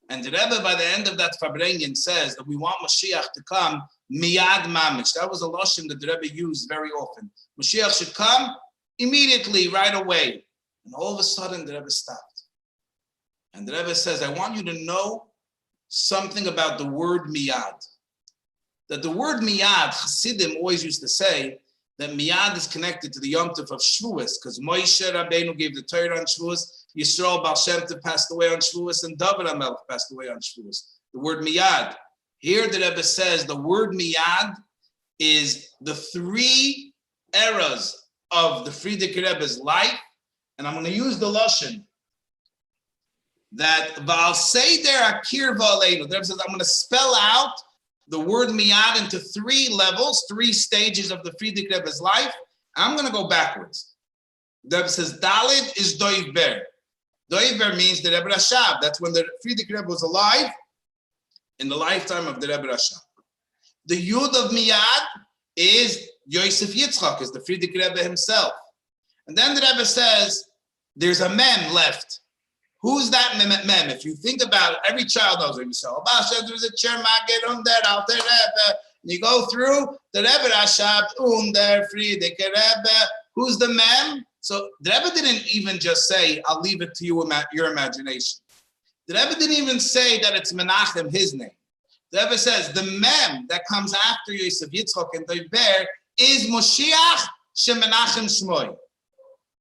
And the Rebbe, by the end of that Fabrengen, says that we want Moshiach to come miyad mamish. That was a lashon that the Rebbe used very often. Moshiach should come immediately, right away. And all of a sudden, the Rebbe stopped. And the Rebbe says, I want you to know something about the word miyad. That the word miyad, Hasidim always used to say that miyad is connected to the Yom Tov of Shavuos, because Moshe Rabbeinu gave the Torah on Shavuos, Yisrael Baal Shem Tov passed away on Shavuos, and David HaMelech passed away on Shavuos. The word miyad. Here the Rebbe says the word miyad is the three eras of the Frierdiker Rebbe's life, and I'm going to use the lashon that Val Seder Akir V'Aleinu. The Rebbe says I'm going to spell out the word miyad into three levels, three stages of the Frierdiker Rebbe's life. I'm going to go backwards. The Rebbe says Dalid is Doiver. Doiver means the Rebbe Rashab. That's when the Frierdiker Rebbe was alive in the lifetime of the Rebbe Rashab. The Yud of miyad is Yosef Yitzchak, is the Frierdiker Rebbe himself. And then the Rebbe says there's a mem left. Who's that mem? If you think about it, every child knows what you say. There's a chair magid there, Alter Rebbe. You go through the Rebbe Rashab, der Frierdiker Rebbe. Who's the mem? So the Rebbe didn't even just say, I'll leave it to you, your imagination. The Rebbe didn't even say that it's Menachem, his name. The Rebbe says the mem that comes after Yosef Yitzchak and Doiver is Moshiach Shemenachem Shmoy.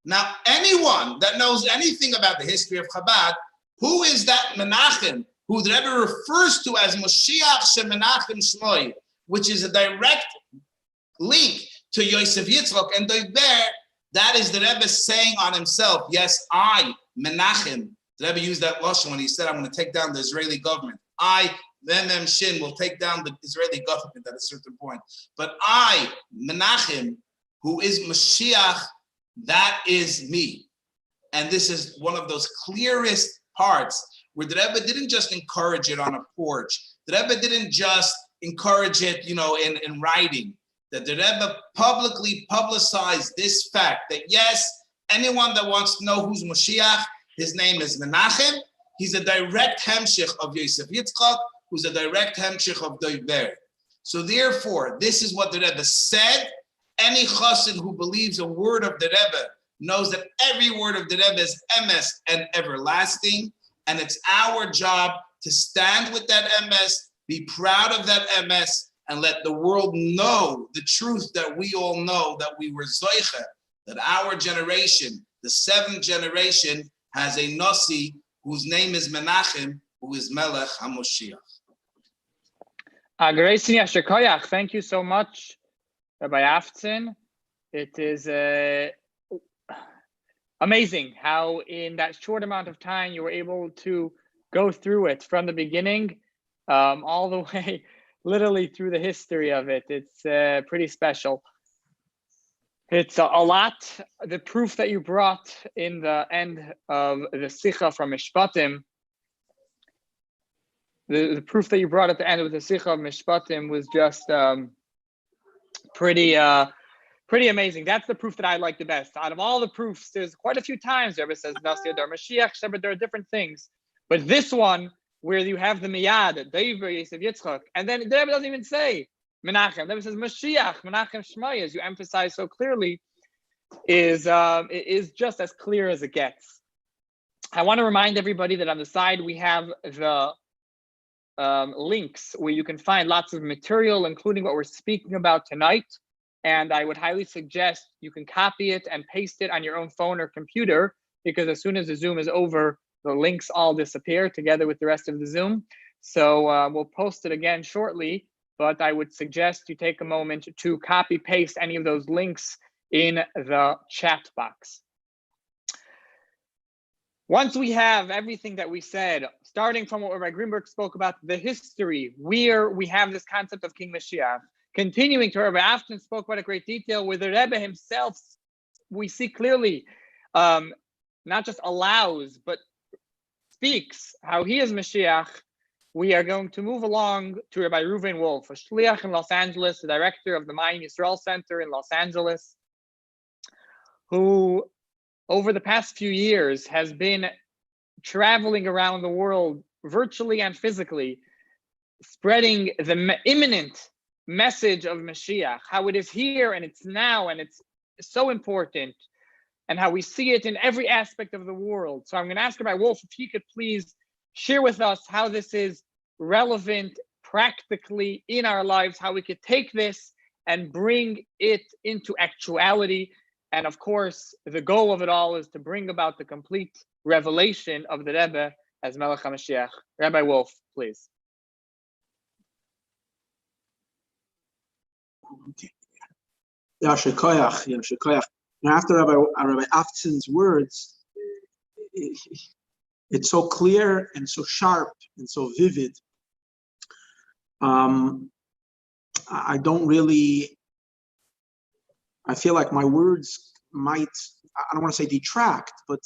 Now, anyone that knows anything about the history of Chabad, who is that Menachem, who the Rebbe refers to as Moshiach Shemenachem Shmoy, which is a direct link to Yosef Yitzchak and Doiver, that is the Rebbe saying on himself, yes, I, Menachem, the Rebbe used that lashon when he said, I'm going to take down the Israeli government. I, Mem Shin, will take down the Israeli government at a certain point. But I, Menachem, who is Mashiach, that is me. And this is one of those clearest parts where the Rebbe didn't just encourage it on a porch. The Rebbe didn't just encourage it, in writing. That the Rebbe publicly publicized this fact that yes, anyone that wants to know who's Moshiach, his name is Menachem. He's a direct hemshich of Yosef Yitzchak, who's a direct hemshich of Doiver. So therefore, this is what the Rebbe said. Any chassid who believes a word of the Rebbe knows that every word of the Rebbe is emes and everlasting, and it's our job to stand with that emes, be proud of that emes, and let the world know the truth that we all know, that we were zoiche, that our generation, the seventh generation, has a Nasi whose name is Menachem, who is Melech HaMoshiach. Thank you so much, Rabbi Avtzon. It is amazing how in that short amount of time you were able to go through it from the beginning all the way, literally through the history of it. It's pretty special. It's a lot. The proof that you brought in the end of the Sikha from Mishpatim, the proof that you brought at the end of the Sikha of Mishpatim was just pretty amazing. That's the proof that I like the best. Out of all the proofs, there's quite a few times the Rebbe says Nasi Adar Mashiach, but there are different things. But this one, where you have the miyad, Doiver, Yosef Yitzchak, and then the Rebbe doesn't even say Menachem. The Rebbe says Mashiach, Menachem Shmai, as you emphasize so clearly, is just as clear as it gets. I want to remind everybody that on the side we have the links where you can find lots of material, including what we're speaking about tonight. And I would highly suggest you can copy it and paste it on your own phone or computer, because as soon as the Zoom is over, the links all disappear together with the rest of the Zoom. So we'll post it again shortly, but I would suggest you take a moment to copy paste any of those links in the chat box. Once we have everything that we said, starting from what Rabbi Greenberg spoke about, the history, where we have this concept of King Moshiach, continuing to Rabbi Avtzon spoke about a great detail where the Rebbe himself, we see clearly, not just allows, but speaks how he is Moshiach. We are going to move along to Rabbi Reuven Wolf, a shliach in Los Angeles, the director of the Mayan Yisrael Center in Los Angeles, who over the past few years has been traveling around the world virtually and physically, spreading the imminent message of Mashiach, how it is here and it's now and it's so important, and how we see it in every aspect of the world. So I'm going to ask Rabbi Wolf if he could please share with us how this is relevant practically in our lives, how we could take this and bring it into actuality. And of course, the goal of it all is to bring about the complete revelation of the Rebbe as Melech HaMoshiach. Rabbi Wolf, please. Okay. Yasher Koyach. After Rabbi Avtzon's words, it's so clear and so sharp and so vivid. I feel like my words might, I don't want to say detract, but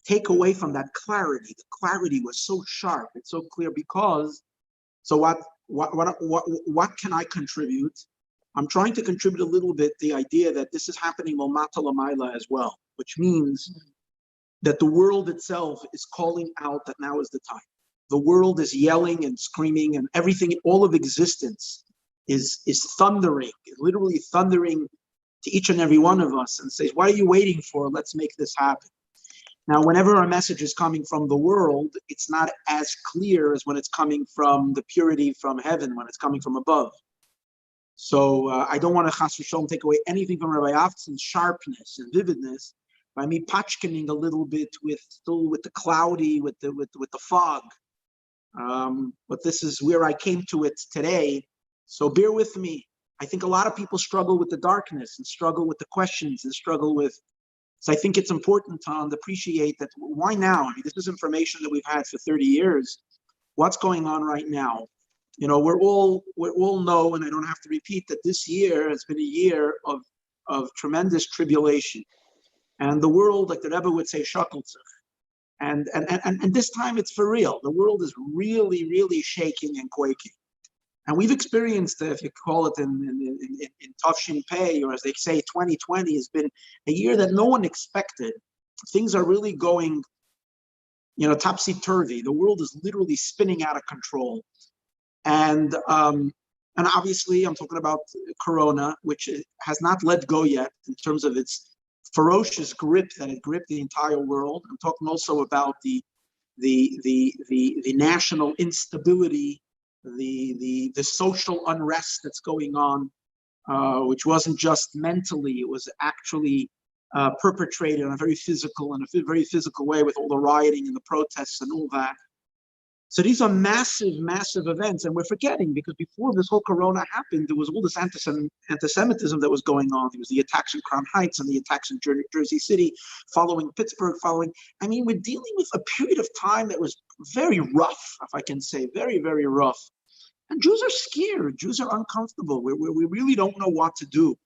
take away from that clarity. The clarity was so sharp, it's so clear, because, so what can I contribute? I'm trying to contribute a little bit the idea that this is happening Momata Lamaila as well, which means that the world itself is calling out that now is the time. The world is yelling and screaming, and everything, all of existence is thundering, literally thundering to each and every one of us and says, what are you waiting for? Let's make this happen. Now, whenever a message is coming from the world, it's not as clear as when it's coming from the purity from heaven, when it's coming from above. So I don't want to chas v'sholom take away anything from Rabbi Avtzon's sharpness and vividness by me patchkening a little bit with the cloudy, with the fog. But this is where I came to it today. So bear with me. I think a lot of people struggle with the darkness and struggle with the questions and struggle with. So I think it's important to appreciate that. Why now? I mean, this is information that we've had for 30 years. What's going on right now? You know, we all know, and I don't have to repeat, that this year has been a year of tremendous tribulation, and the world, like the Rebbe would say, shakeltzach. And this time it's for real. The world is really, really shaking and quaking. And we've experienced, if you call it in Tafshin Pei, or as they say, 2020 has been a year that no one expected. Things are really going, topsy-turvy. The world is literally spinning out of control. And obviously I'm talking about Corona, which has not let go yet in terms of its ferocious grip that it gripped the entire world. I'm talking also about the national instability, the social unrest that's going on, which wasn't just mentally, it was actually perpetrated in a very physical way with all the rioting and the protests and all that. So these are massive, massive events, and we're forgetting, because before this whole Corona happened, there was all this anti-Semitism that was going on. There was the attacks in Crown Heights and the attacks in Jersey City, following Pittsburgh, we're dealing with a period of time that was very rough, if I can say, very, very rough. And Jews are scared. Jews are uncomfortable. We really don't know what to do.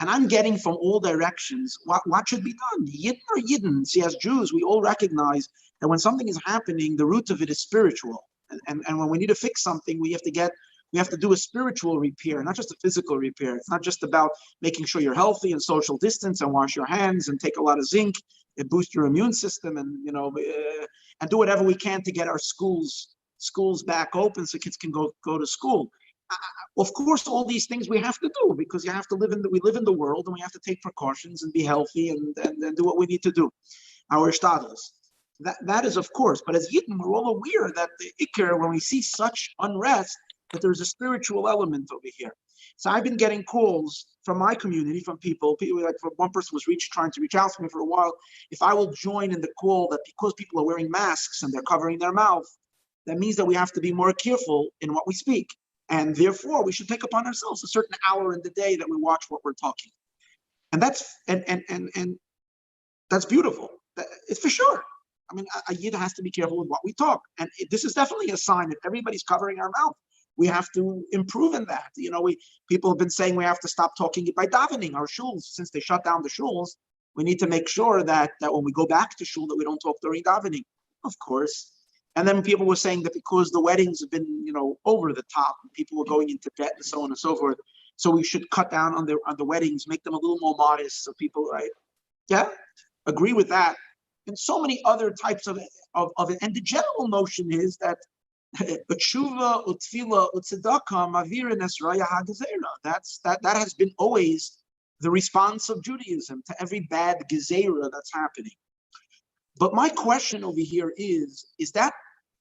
And I'm getting from all directions, what should be done? Yidden or Yidden? See, as Jews, we all recognize that when something is happening, the root of it is spiritual. And when we need to fix something, we have to do a spiritual repair, not just a physical repair. It's not just about making sure you're healthy and social distance and wash your hands and take a lot of zinc and boost your immune system and do whatever we can to get our schools back open so kids can go to school. Of course, all these things we have to do, because we live in the world, and we have to take precautions and be healthy and do what we need to do, our status. That is of course, but as Yidden, we're all aware that the Iker, when we see such unrest, that there's a spiritual element over here. So I've been getting calls from my community, from people like one person was trying to reach out to me for a while, if I will join in the call that because people are wearing masks and they're covering their mouth, that means that we have to be more careful in what we speak. And therefore we should take upon ourselves a certain hour in the day that we watch what we're talking. And that's that's beautiful. It's for sure. I mean, a Yid has to be careful with what we talk. And this is definitely a sign that everybody's covering our mouth. We have to improve in that. You know, people have been saying we have to stop talking it by davening. Our shuls, since they shut down the shuls, we need to make sure that when we go back to shul, that we don't talk during davening, of course. And then people were saying that because the weddings have been, over the top, people were going into debt and so on and so forth, so we should cut down on the weddings, make them a little more modest, so people, right? Yeah, agree with that. And so many other types of it. And the general notion is that tshuva, utfila, utzedakah, mavir nesraya hagezera. That has been always the response of Judaism to every bad gezerah that's happening. But my question over here is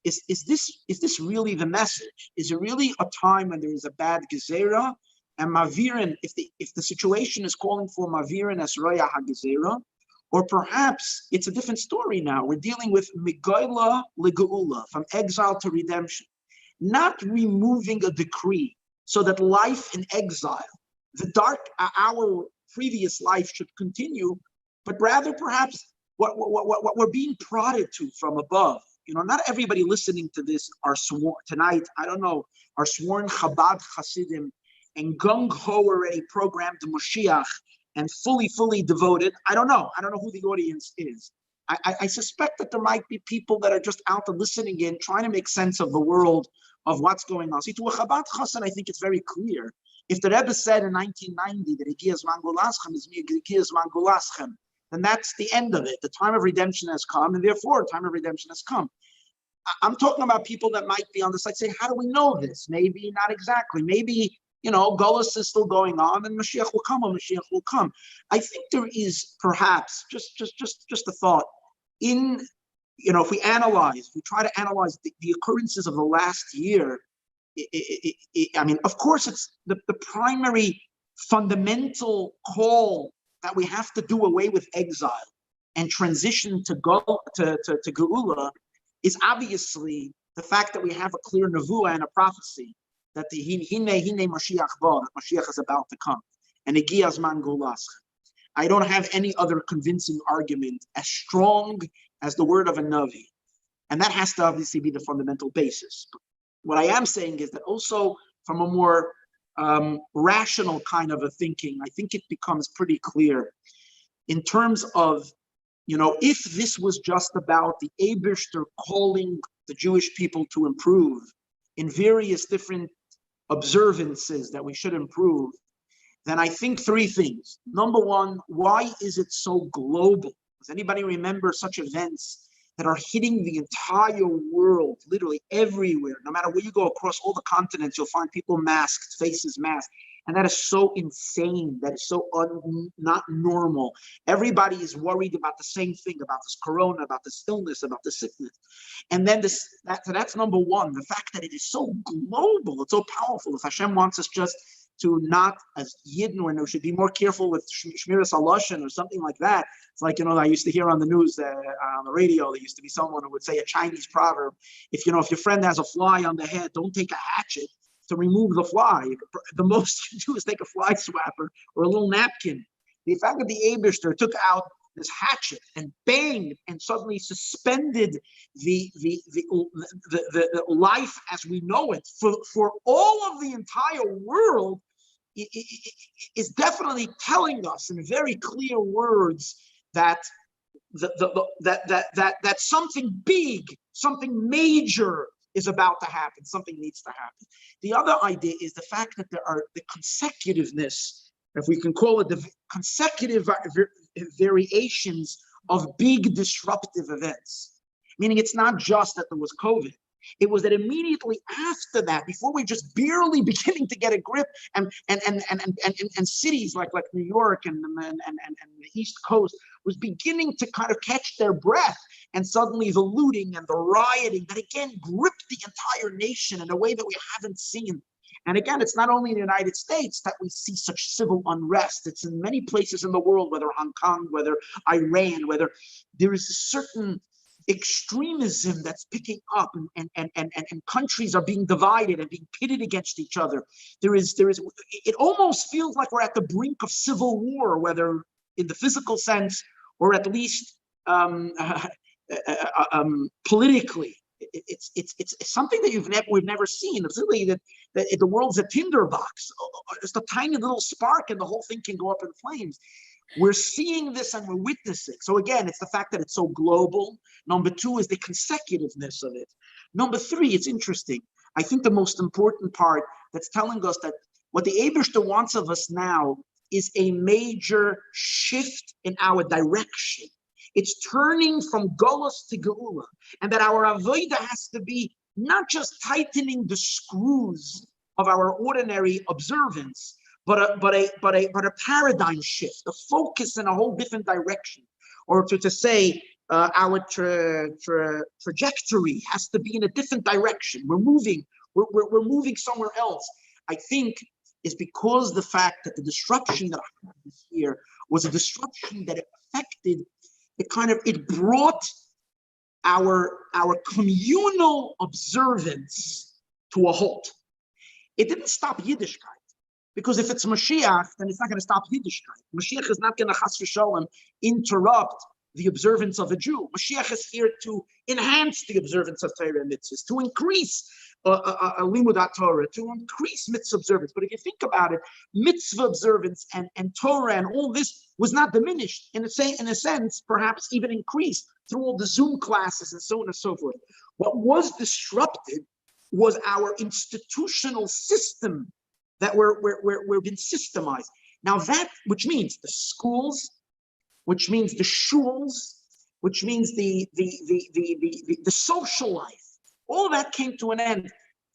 this really the message? Is it really a time when there is a bad gezerah and mavirin? If the situation is calling for mavirin nesraya hagezera, or perhaps it's a different story now. We're dealing with Migoila Legeula, from exile to redemption. Not removing a decree so that life in exile, our previous life should continue, but rather perhaps what we're being prodded to from above. Not everybody listening to this are sworn tonight, are sworn Chabad Hasidim and gung-ho already programmed Moshiach and fully devoted. I don't know who the audience is. I suspect that there might be people that are just out there listening in, trying to make sense of the world, of what's going on. See, to a Chabad Chassan, I think it's very clear. If the Rebbe said in 1990 that Egiya Zman Gulaschem is Egiya Zman Gulaschem, then that's the end of it. The time of redemption has come, and therefore, time of redemption has come. I'm talking about people that might be on the side saying, how do we know this? Maybe not exactly. Maybe Golus is still going on, and Mashiach will come, I think there is perhaps just a thought in, if we try to analyze the occurrences of the last year. I mean, of course, it's the primary fundamental call that we have to do away with exile and transition to Geula is obviously the fact that we have a clear nevuah and a prophecy that the Hine Moshiach ba, that Moshiach is about to come, and Egiya Zman Gulaschem. I don't have any other convincing argument as strong as the word of a Navi, and that has to obviously be the fundamental basis. But what I am saying is that also from a more rational kind of a thinking, I think it becomes pretty clear in terms of, if this was just about the Eibishter calling the Jewish people to improve in various different observances that we should improve, then I think three things. Number one, why is it so global? Does anybody remember such events that are hitting the entire world, literally everywhere? No matter where you go across all the continents, you'll find people masked, faces masked. And that is so insane. That is so not normal. Everybody is worried about the same thing, about this corona, about this illness, about the sickness. And then that's number one, the fact that it is so global, it's so powerful. If Hashem wants us just to not, as Yidden, when we should be more careful with Shmiras Haloshen or something like that. It's like, I used to hear on the news, on the radio, there used to be someone who would say a Chinese proverb, if your friend has a fly on the head, don't take a hatchet to remove the fly. The most you do is take a fly swapper or a little napkin. The fact that the Eibishter took out this hatchet and banged and suddenly suspended the life as we know it for all of the entire world is definitely telling us in very clear words that that something big, something major is about to happen. Something needs to happen. The other idea is the fact that there are the consecutiveness, if we can call it the consecutive variations of big disruptive events. Meaning it's not just that there was COVID. It was that immediately after that, before we just barely beginning to get a grip, and cities like New York and the East Coast was beginning to kind of catch their breath, and suddenly the looting and the rioting that again gripped the entire nation in a way that we haven't seen. And again, it's not only in the United States that we see such civil unrest. It's in many places in the world, whether Hong Kong, whether Iran, whether there is a certain extremism that's picking up, and countries are being divided and being pitted against each other. It almost feels like we're at the brink of civil war, whether in the physical sense or at least politically. It's something that we've never seen. It's really that the world's a tinderbox, just a tiny little spark, and the whole thing can go up in flames. We're seeing this and we're witnessing. So again, it's the fact that it's so global. Number two is the consecutiveness of it. Number three, it's interesting. I think the most important part that's telling us that what the Eibishter wants of us now is a major shift in our direction. It's turning from Golus to Geula, and that our avodah has to be not just tightening the screws of our ordinary observance, but a paradigm shift, a focus in a whole different direction, or to say our trajectory has to be in a different direction. We're moving somewhere else. I think is because the fact that the disruption that happened this year was a disruption that affected. It brought our communal observance to a halt. It didn't stop Yiddishkeit, because if it's Moshiach, then it's not going to stop Yiddishkeit. Moshiach is not going to chas v'sholem interrupt the observance of a Jew. Moshiach is here to enhance the observance of Torah and mitzvahs, to increase limud Torah, to increase mitzvah observance. But if you think about it, mitzvah observance and Torah and all this was not diminished. In a sense, perhaps even increased through all the Zoom classes and so on and so forth. What was disrupted was our institutional system that we're been systemized. Now that, which means the schools, which means the shuls, which means the social life, all that came to an end.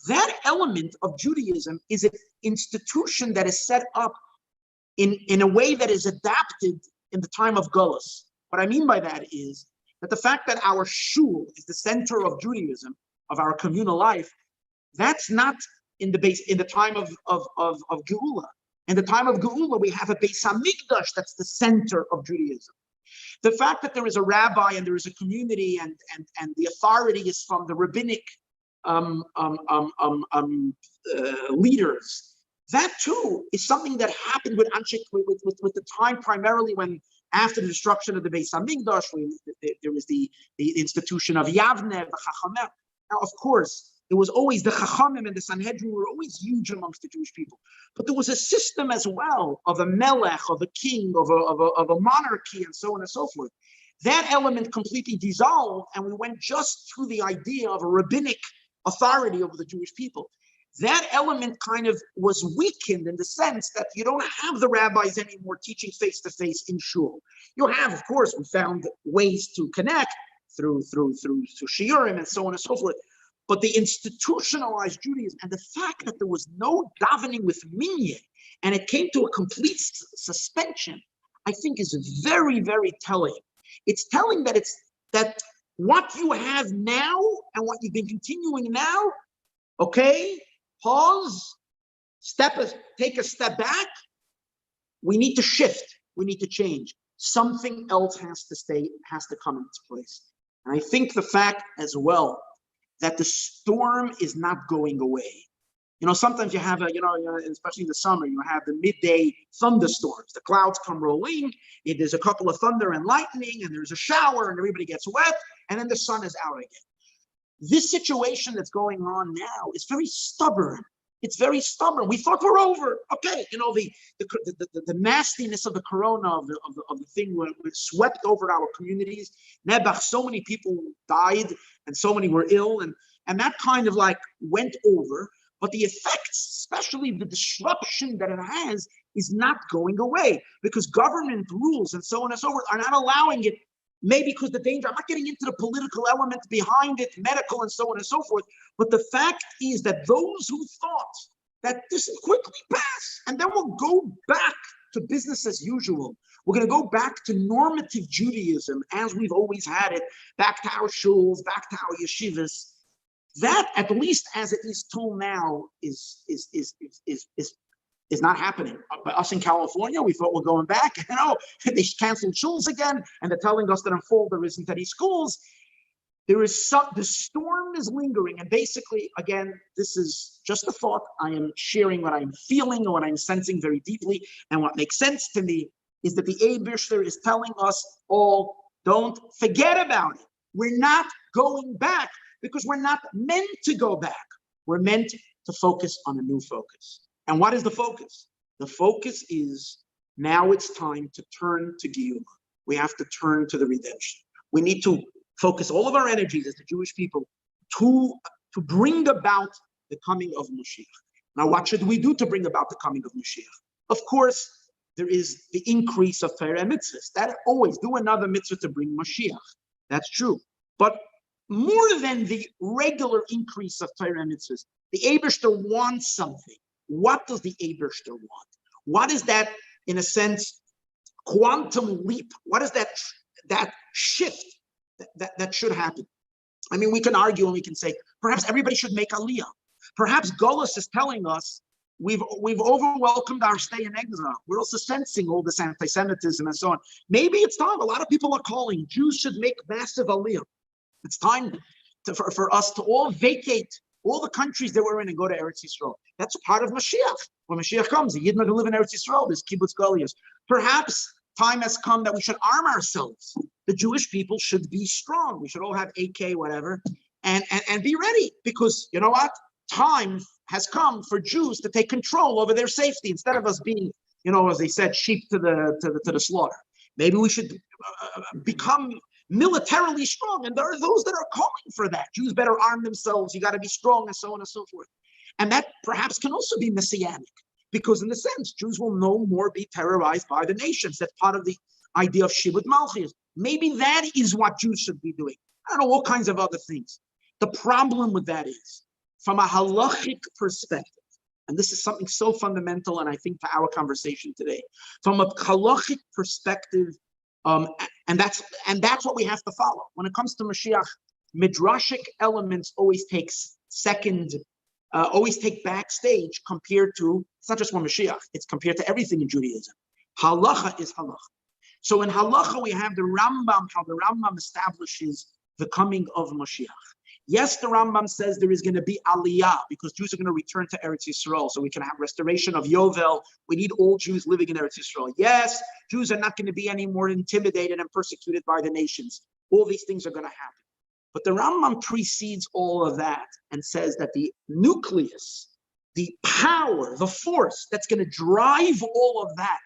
That element of Judaism is an institution that is set up in a way that is adapted in the time of Golus. What I mean by that is that the fact that our shul is the center of Judaism, of our communal life, that's not in the time of Geula. In the time of Geula, we have a Beis Hamikdash that's the center of Judaism. The fact that there is a rabbi and there is a community and the authority is from the rabbinic leaders, that too is something that happened with the time primarily when after the destruction of the Beis Hamikdash, there was the institution of Yavne, the Chachamim. Now, of course, there was always the Chachamim and the Sanhedrin were always huge amongst the Jewish people, but there was a system as well of a Melech, of a king, of a monarchy, and so on and so forth. That element completely dissolved, and we went just through the idea of a rabbinic authority over the Jewish people. That element kind of was weakened in the sense that you don't have the rabbis anymore teaching face-to-face in shul. You have, of course, we found ways to connect through shiurim and so on and so forth. But the institutionalized Judaism and the fact that there was no davening with minyan and it came to a complete suspension, I think is very, very telling. It's telling that what you have now and what you've been continuing now, okay, pause, take a step back. We need to shift. We need to change. Something else has to come into place. And I think the fact as well that the storm is not going away. You know, sometimes you have especially in the summer, you have the midday thunderstorms. The clouds come rolling, there's a couple of thunder and lightning, and there's a shower, and everybody gets wet, and then the sun is out again. This situation that's going on now is very stubborn. It's very stubborn. We thought we're over. Okay, the nastiness of the corona of the thing was swept over our communities. Nebach, so many people died and so many were ill, and that kind of like went over. But the effects, especially the disruption that it has, is not going away because government rules and so on and so forth are not allowing it maybe because the danger, I'm not getting into the political element behind it, medical and so on and so forth, but the fact is that those who thought that this will quickly pass and then we'll go back to business as usual. We're going to go back to normative Judaism as we've always had it, back to our shuls, back to our yeshivas. That, at least as it is till now, is not happening. By us in California, we thought we're going back. They canceled shuls again, and they're telling us that in fall there isn't any schools. The storm is lingering, and basically, again, this is just a thought. I am sharing what I'm feeling or what I'm sensing very deeply, and what makes sense to me is that the Eibishter is telling us all, don't forget about it. We're not going back because we're not meant to go back. We're meant to focus on a new focus. And what is the focus? The focus is now it's time to turn to Giyulah. We have to turn to the redemption. We need to focus all of our energies as the Jewish people to bring about the coming of Moshiach. Now, what should we do to bring about the coming of Moshiach? Of course, there is the increase of Torah mitzvahs. That always do another mitzvah to bring Moshiach. That's true. But more than the regular increase of Torah mitzvahs, the Eibishter wants something. What does the Eibishter want? What is that, in a sense, quantum leap? What is that shift that should happen? I mean, we can argue and we can say, perhaps everybody should make aliyah. Perhaps Golus is telling us we've overwhelmed our stay in exile. We're also sensing all this anti-Semitism and so on. Maybe it's time. A lot of people are calling. Jews should make massive aliyah. It's time for us to all vacate all the countries that we're in and go to Eretz Yisrael. That's part of Mashiach. When Mashiach comes, the Yidden are going to live in Eretz Yisrael. There's kibbutz galuyos. Perhaps time has come that we should arm ourselves. The Jewish people should be strong. We should all have AK, whatever, and be ready. Because you know what? Time has come for Jews to take control over their safety instead of us being, as they said, sheep to the slaughter. Maybe we should become militarily strong, and there are those that are calling for that. Jews better arm themselves. You got to be strong, and so on and so forth. And that perhaps can also be messianic, because in a sense, Jews will no more be terrorized by the nations. That's part of the idea of Shibud Malchus. Maybe that is what Jews should be doing. I don't know, all kinds of other things. The problem with that is, from a halachic perspective, and this is something so fundamental, and I think to our conversation today, from a halachic perspective, and that's what we have to follow. When it comes to Mashiach, midrashic elements always take backstage compared to, it's not just one Mashiach, it's compared to everything in Judaism. Halacha is halacha. So in halacha, we have the Rambam, how the Rambam establishes the coming of Moshiach. Yes, the Rambam says there is going to be aliyah because Jews are going to return to Eretz Yisrael, so we can have restoration of Yovel. We need all Jews living in Eretz Yisrael. Yes, Jews are not going to be any more intimidated and persecuted by the nations. All these things are going to happen. But the Rambam precedes all of that and says that the nucleus, the power, the force that's going to drive all of that,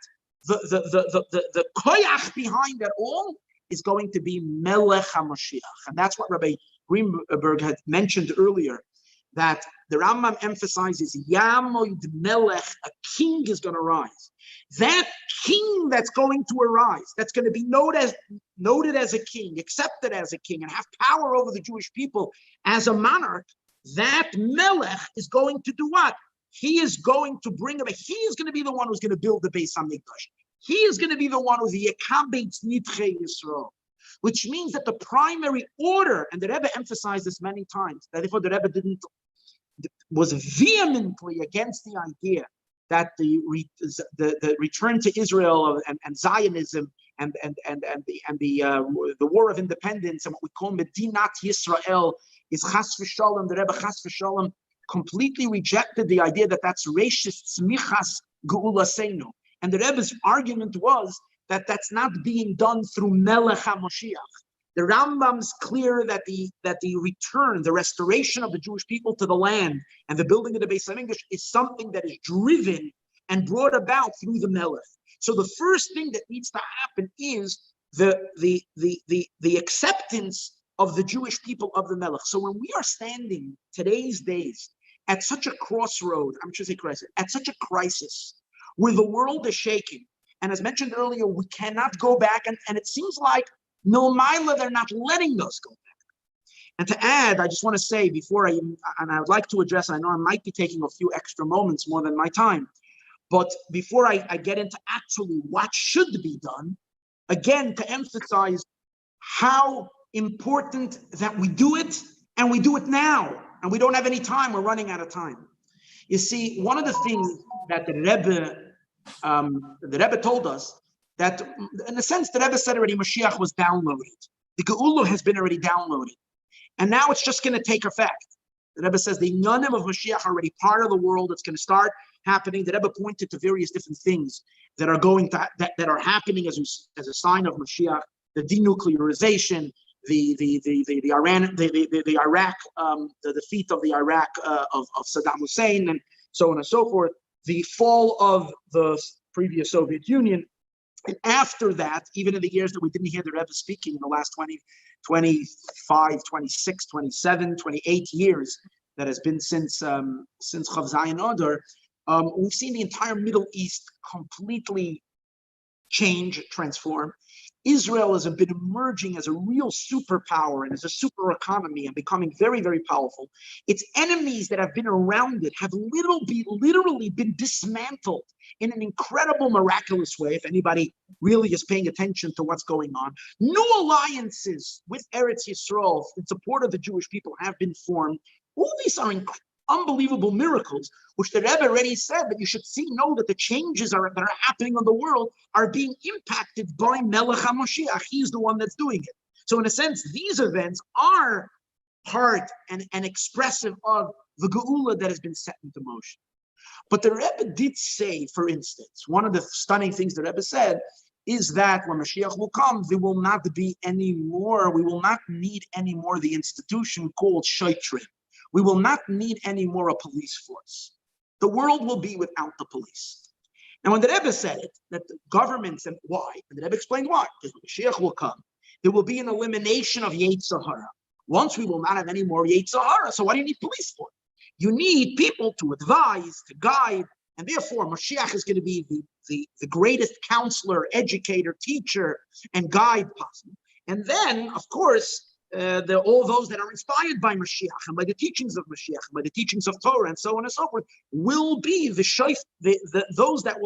the koyach behind it all is going to be Melech HaMoshiach. And that's what Rabbi Greenberg had mentioned earlier, that the Rambam emphasizes Yamoid Melech, a king is going to rise. That king that's going to arise, that's going to be noted as a king, accepted as a king, and have power over the Jewish people as a monarch, that Melech is going to do what? He is going to bring about, he is going to be the one who's going to build the Beis HaMikdash. He is going to be the one who's the Yekabetz Nidchei Yisrael, which means that the primary order, and the Rebbe emphasized this many times, that if the Rebbe was vehemently against the idea that the return to Israel and Zionism and the war of independence and what we call Medinat Yisrael is chas v'shalom. The Rebbe chas v'shalom completely rejected the idea that that's reshis tzmichas geulaseinu. And the Rebbe's argument was that that's not being done through Melech HaMoshiach. The Rambam's clear that the return, the restoration of the Jewish people to the land and the building of the Beis HaMikdash is something that is driven and brought about through the Melech. So the first thing that needs to happen is the acceptance of the Jewish people of the Melech. So when we are standing today's days at such a crossroad, at such a crisis, where the world is shaking, and as mentioned earlier, we cannot go back, and it seems like Milmaila, they're not letting us go back. And to add, I just want to say before I would like to address, I know I might be taking a few extra moments more than my time, but before I get into actually what should be done, again, to emphasize how important that we do it, and we do it now, and we don't have any time, we're running out of time. You see, one of the things that the Rebbe told us, that in a sense, the Rebbe said already, Moshiach was downloaded. The Geula has been already downloaded. And now it's just going to take effect. The Rebbe says the Inyanim of Moshiach are already part of the world. It's going to start happening. The Rebbe pointed to various different things that are going to that are happening as a sign of Moshiach. The denuclearization, the Iraq, the defeat of the Iraq of Saddam Hussein, and so on and so forth. The fall of the previous Soviet Union. And after that, even in the years that we didn't hear the Rebbe speaking in the last 20, 25, 26, 27, 28 years that has been since Chav Zayin Adar, we've seen the entire Middle East completely change, transform. Israel has been emerging as a real superpower and as a super economy and becoming very, very powerful. Its enemies that have been around it have literally been dismantled in an incredible, miraculous way, if anybody really is paying attention to what's going on. New alliances with Eretz Yisrael in support of the Jewish people have been formed. All these are unbelievable miracles, which the Rebbe already said that you should know that the changes that are happening in the world are being impacted by Melech HaMoshiach. He's the one that's doing it. So in a sense, these events are part and expressive of the Geula that has been set into motion. But the Rebbe did say, for instance, one of the stunning things the Rebbe said is that when Mashiach will come, there will not be any more, we will not need any more the institution called Shoitrim. We will not need any more a police force. The world will be without the police. Now, when the Rebbe said it, that the governments, and why? And the Rebbe explained why. Because when Mashiach will come, there will be an elimination of Yetzer Hara. Once we will not have any more Yetzer Hara, so what do you need police for? You need people to advise, to guide, and therefore Moshiach is going to be the greatest counselor, educator, teacher, and guide possible. And then, of course, all those that are inspired by Moshiach and by the teachings of Moshiach, and by the teachings of Torah, and so on and so forth, will be those that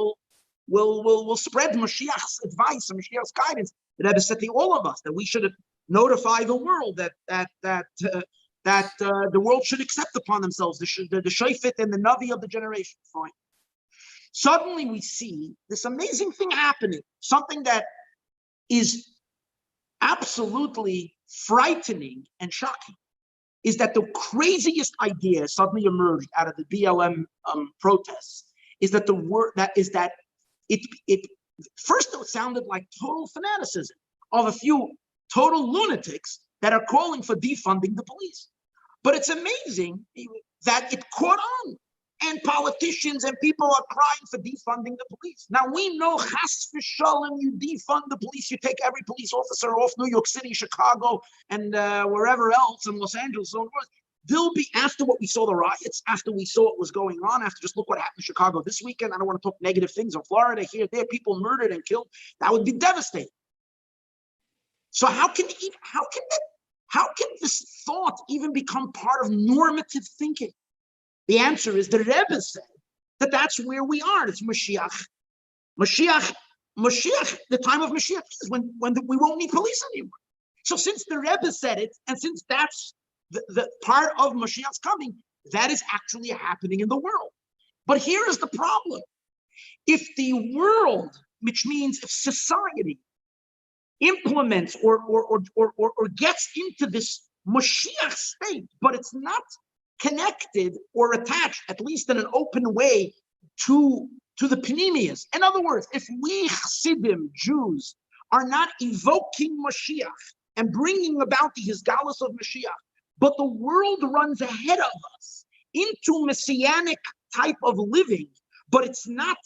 will spread Moshiach's advice and Moshiach's guidance. The Rebbe said to all of us that we should notify the world that the world should accept upon themselves the Shofet and the Navi of the generation. Fine. Suddenly we see this amazing thing happening, something that is absolutely frightening and shocking, is that the craziest idea suddenly emerged out of the BLM protests is that it first it sounded like total fanaticism of a few total lunatics that are calling for defunding the police. But it's amazing that it caught on, and politicians and people are crying for defunding the police. Now we know, chas v'shalom, you defund the police, you take every police officer off New York City, Chicago, and wherever else in Los Angeles, so on. They'll be, after what we saw the riots, after we saw what was going on, after just look what happened in Chicago this weekend. I don't want to talk negative things in Florida, here, there, people murdered and killed. That would be devastating. So how can this thought even become part of normative thinking? The answer is the Rebbe said that that's where we are. It's Moshiach. Moshiach, the time of Moshiach is when we won't need police anymore. So since the Rebbe said it, and since that's the part of Moshiach's coming, that is actually happening in the world. But here is the problem. If the world, which means if society, implements or gets into this Moshiach state, but it's not connected or attached, at least in an open way, to the Pneumius. In other words, if we Chassidim, Jews, are not evoking Moshiach and bringing about the Hisgalus of Moshiach, but the world runs ahead of us into messianic type of living, but it's not,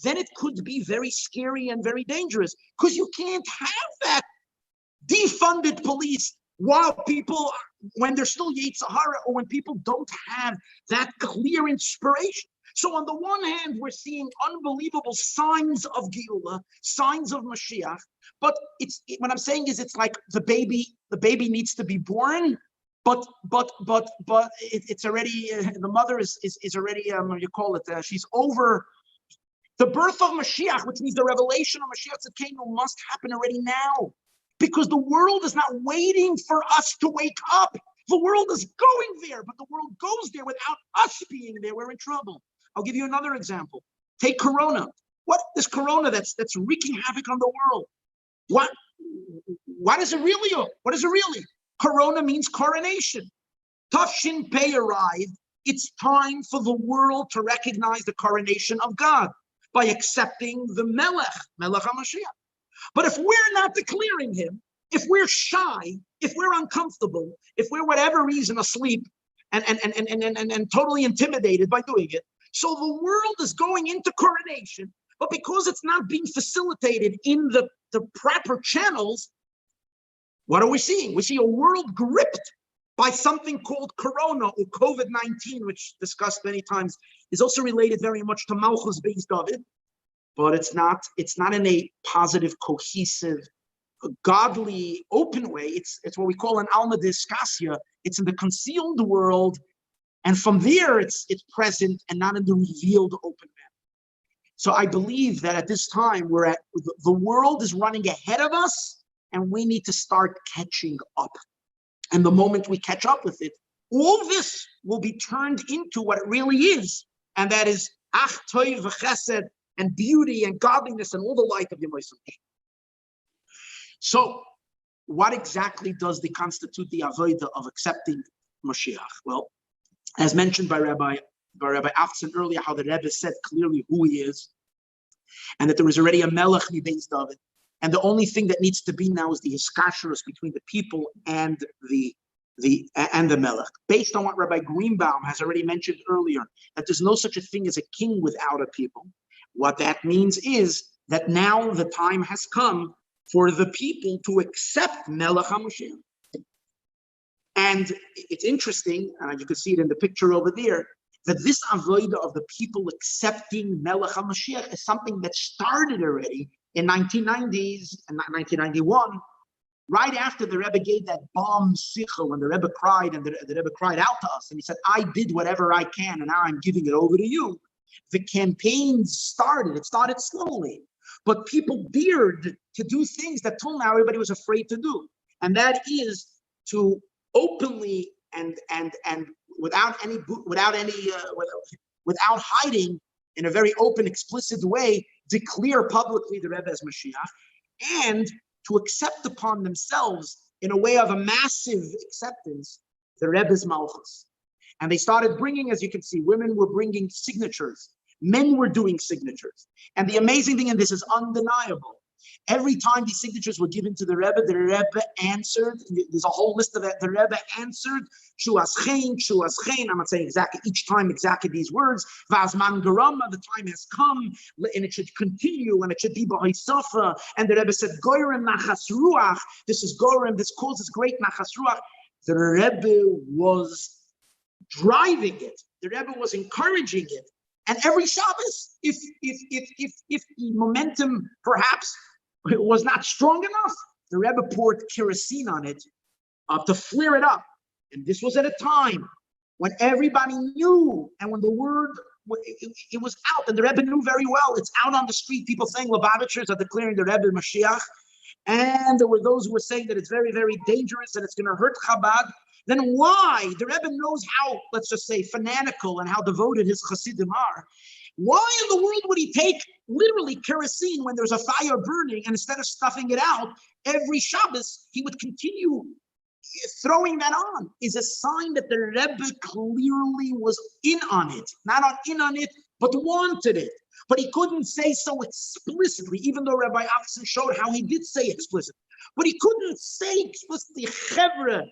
then it could be very scary and very dangerous, because you can't have that defunded police while people, when they're still Yetzer Hara, or when people don't have that clear inspiration. So on the one hand, we're seeing unbelievable signs of Geula, signs of Moshiach, but what I'm saying is it's like the baby needs to be born, but it's already, the mother is already, you call it, she's over. The birth of Mashiach, which means the revelation of Mashiach's kingdom, must happen already now, because the world is not waiting for us to wake up. The world is going there, but the world goes there without us being there. We're in trouble. I'll give you another example. Take Corona. What is Corona that's wreaking havoc on the world? What is it really? What is it really? Corona means coronation. Tafshin Pei arrived. It's time for the world to recognize the coronation of God by accepting the Melech HaMoshiach. But if we're not declaring him, if we're shy, if we're uncomfortable, if we're whatever reason asleep and totally intimidated by doing it, so the world is going into coronation, but because it's not being facilitated in the proper channels, what are we seeing? We see a world gripped by something called Corona or COVID-19, which discussed many times, is also related very much to Malchus Beis David, but it's not in a positive, cohesive, godly, open way. It's what we call an alma discasia. It's in the concealed world, and from there it's present and not in the revealed open manner. So I believe that at this time the world is running ahead of us, and we need to start catching up. And the moment we catch up with it, all this will be turned into what it really is, and that is ach toiv v'chesed, and beauty and godliness and all the light of Yom HaMoshiach. So, what exactly does constitute the avodah of accepting Moshiach? Well, as mentioned by Rabbi Avtzon earlier, how the Rebbe said clearly who he is, and that there is already a Melech Beis David, and the only thing that needs to be now is the hiskashrus between the people and the Melech. Based on what Rabbi Greenberg has already mentioned earlier, that there's no such a thing as a king without a people. What that means is that now the time has come for the people to accept Melech HaMoshiach. And it's interesting, and you can see it in the picture over there, that this avodah of the people accepting Melech HaMoshiach is something that started already in 1990s and 1991, right after the Rebbe gave that bomb sichel, when the Rebbe cried, and the Rebbe cried out to us, and he said, I did whatever I can, and now I'm giving it over to you. The campaign started. It started slowly, but people dared to do things that till now everybody was afraid to do, and that is to openly and without hiding, in a very open, explicit way, declare publicly the Rebbe as Moshiach, and to accept upon themselves, in a way of a massive acceptance, the Rebbe's Malchus. And they started bringing, as you can see, women were bringing signatures. Men were doing signatures. And the amazing thing, and this is undeniable, every time these signatures were given to the Rebbe answered. There's a whole list of that. The Rebbe answered, Shu Aschein, Shu Aschein. I'm not saying exactly each time exactly these words. Vazman Garama, the time has come, and it should continue, and it should be B'Haisafa. And the Rebbe said, Goyrem Nachas Ruach. This is Goyrem, this causes great Nachas Ruach. The Rebbe was driving it. The Rebbe was encouraging it. And every Shabbos, if the momentum perhaps was not strong enough, the Rebbe poured kerosene on it to flare it up. And this was at a time when everybody knew, and when the word, it was out, and the Rebbe knew very well, it's out on the street, people saying Lubavitchers are declaring the Rebbe Moshiach, and there were those who were saying that it's very, very dangerous and it's going to hurt Chabad. Then why? The Rebbe knows how, let's just say, fanatical and how devoted his Hasidim are. Why in the world would he take literally kerosene when there's a fire burning, and instead of stuffing it out, every Shabbos he would continue throwing that on? Is a sign that the Rebbe clearly was in on it. Not in on it, but wanted it. But he couldn't say so explicitly, even though Rabbi Avtzon showed how he did say explicitly. But he couldn't say explicitly, Chevra,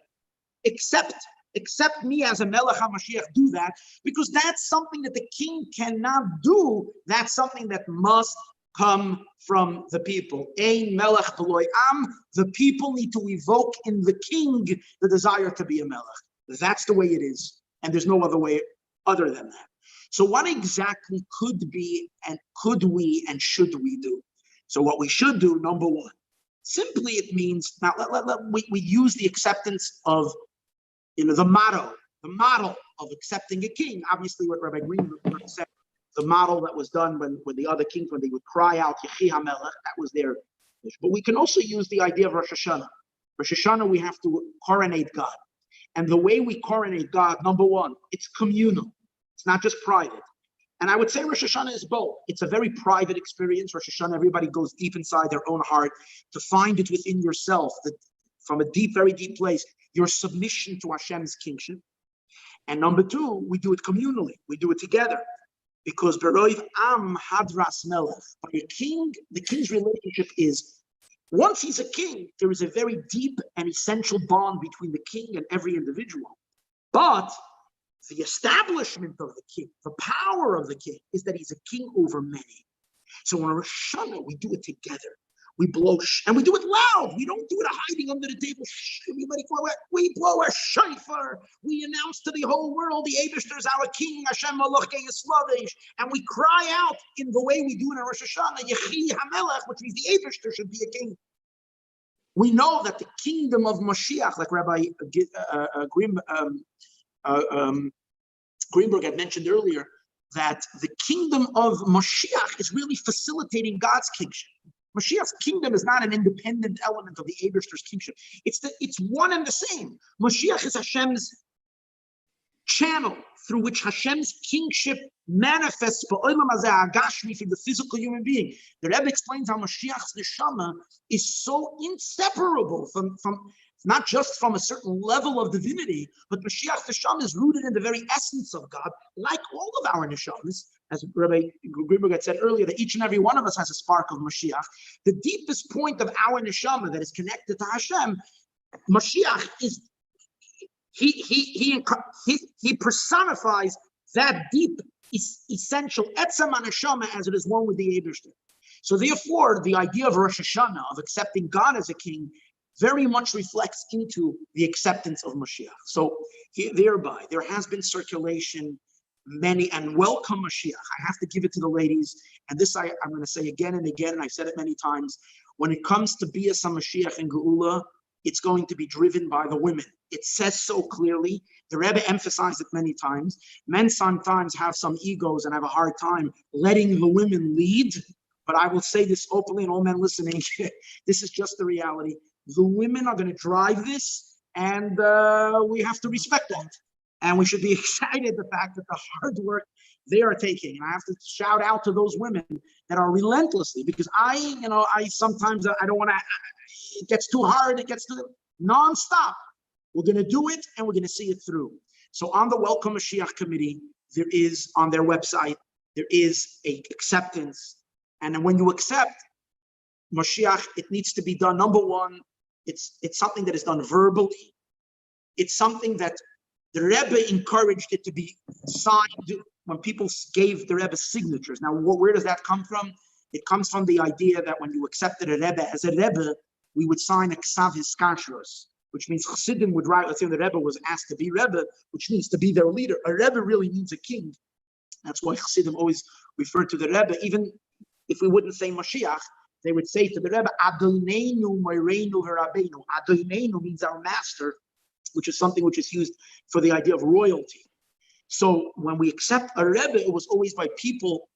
accept me as a Melech HaMoshiach, do that, because that's something that the king cannot do. That's something that must come from the people. Ein Melech B'loi Am. The people need to evoke in the king the desire to be a Melech. That's the way it is, and there's no other way other than that. So what exactly could we and should we do? So what we should do, number one, simply it means, now we use the acceptance of, the model of accepting a king. Obviously what Rabbi Greenberg said, the model that was done when the other kings, when they would cry out, Yechi HaMelech, that was their. But we can also use the idea of Rosh Hashanah. Rosh Hashanah, we have to coronate God. And the way we coronate God, number one, it's communal. It's not just private. And I would say Rosh Hashanah is both. It's a very private experience. Rosh Hashanah, everybody goes deep inside their own heart to find it within yourself, that from a deep, very deep place, your submission to Hashem's kingship. And number two, we do it communally. We do it together. Because Beroiv Am Hadras Melech, by a king, the king's relationship is, once he's a king, there is a very deep and essential bond between the king and every individual. But the establishment of the king, the power of the king, is that he's a king over many. So in Rosh Hashanah, we do it together. We blow, and we do it loud. We don't do it hiding under the table. Everybody, we blow a shofar. We announce to the whole world, the Eibishter is our king, Hashem Malach Yislavish, and we cry out in the way we do in Rosh Hashanah, Yechi HaMelech, which means the Eibishter should be a king. We know that the kingdom of Moshiach, like Rabbi Greenberg had mentioned earlier, that the kingdom of Moshiach is really facilitating God's kingship. Moshiach's kingdom is not an independent element of the Eibishter's kingship. It's one and the same. Moshiach is Hashem's channel through which Hashem's kingship manifests ba'olam hazeh hagashmi through the physical human being. The Rebbe explains how Moshiach's neshama is so inseparable from not just from a certain level of divinity, but Moshiach's neshama is rooted in the very essence of God, like all of our neshamas. As Rabbi Greenberg had said earlier, that each and every one of us has a spark of Moshiach. The deepest point of our neshama that is connected to Hashem, Moshiach is, he personifies that deep, essential etzem neshama as it is one with the Eibishter. So therefore, the idea of Rosh Hashanah, of accepting God as a king, very much reflects into the acceptance of Moshiach. So thereby, there has been circulation, many, and welcome Moshiach. I have to give it to the ladies, and this I'm going to say again and again, and I've said it many times. When it comes to Bias HaMashiach and Geula, it's going to be driven by the women. It says so clearly. The Rebbe emphasized it many times. Men sometimes have some egos and have a hard time letting the women lead, but I will say this openly, and all men listening, this is just the reality. The women are going to drive this, and we have to respect that. And we should be excited the fact that the hard work they are taking. And I have to shout out to those women that are relentlessly, because I sometimes I don't want to, it gets too hard, it gets too nonstop. We're going to do it, and we're going to see it through. So on the Welcome Mashiach Committee, there is, on their website, there is a acceptance. And then when you accept Mashiach, it needs to be done. Number one, it's something that is done verbally. It's something that the Rebbe encouraged it to be signed when people gave the Rebbe signatures. Now, where does that come from? It comes from the idea that when you accepted a Rebbe as a Rebbe, we would sign a Ksav Hiskashros, which means Chassidim would write, let's say the Rebbe was asked to be Rebbe, which means to be their leader. A Rebbe really means a king. That's why Chassidim always refer to the Rebbe. Even if we wouldn't say Moshiach, they would say to the Rebbe, Adoneinu Moireinu V'Rabbeinu. Adoneinu means our master, which is something which is used for the idea of royalty. So when we accept a Rebbe, it was always by people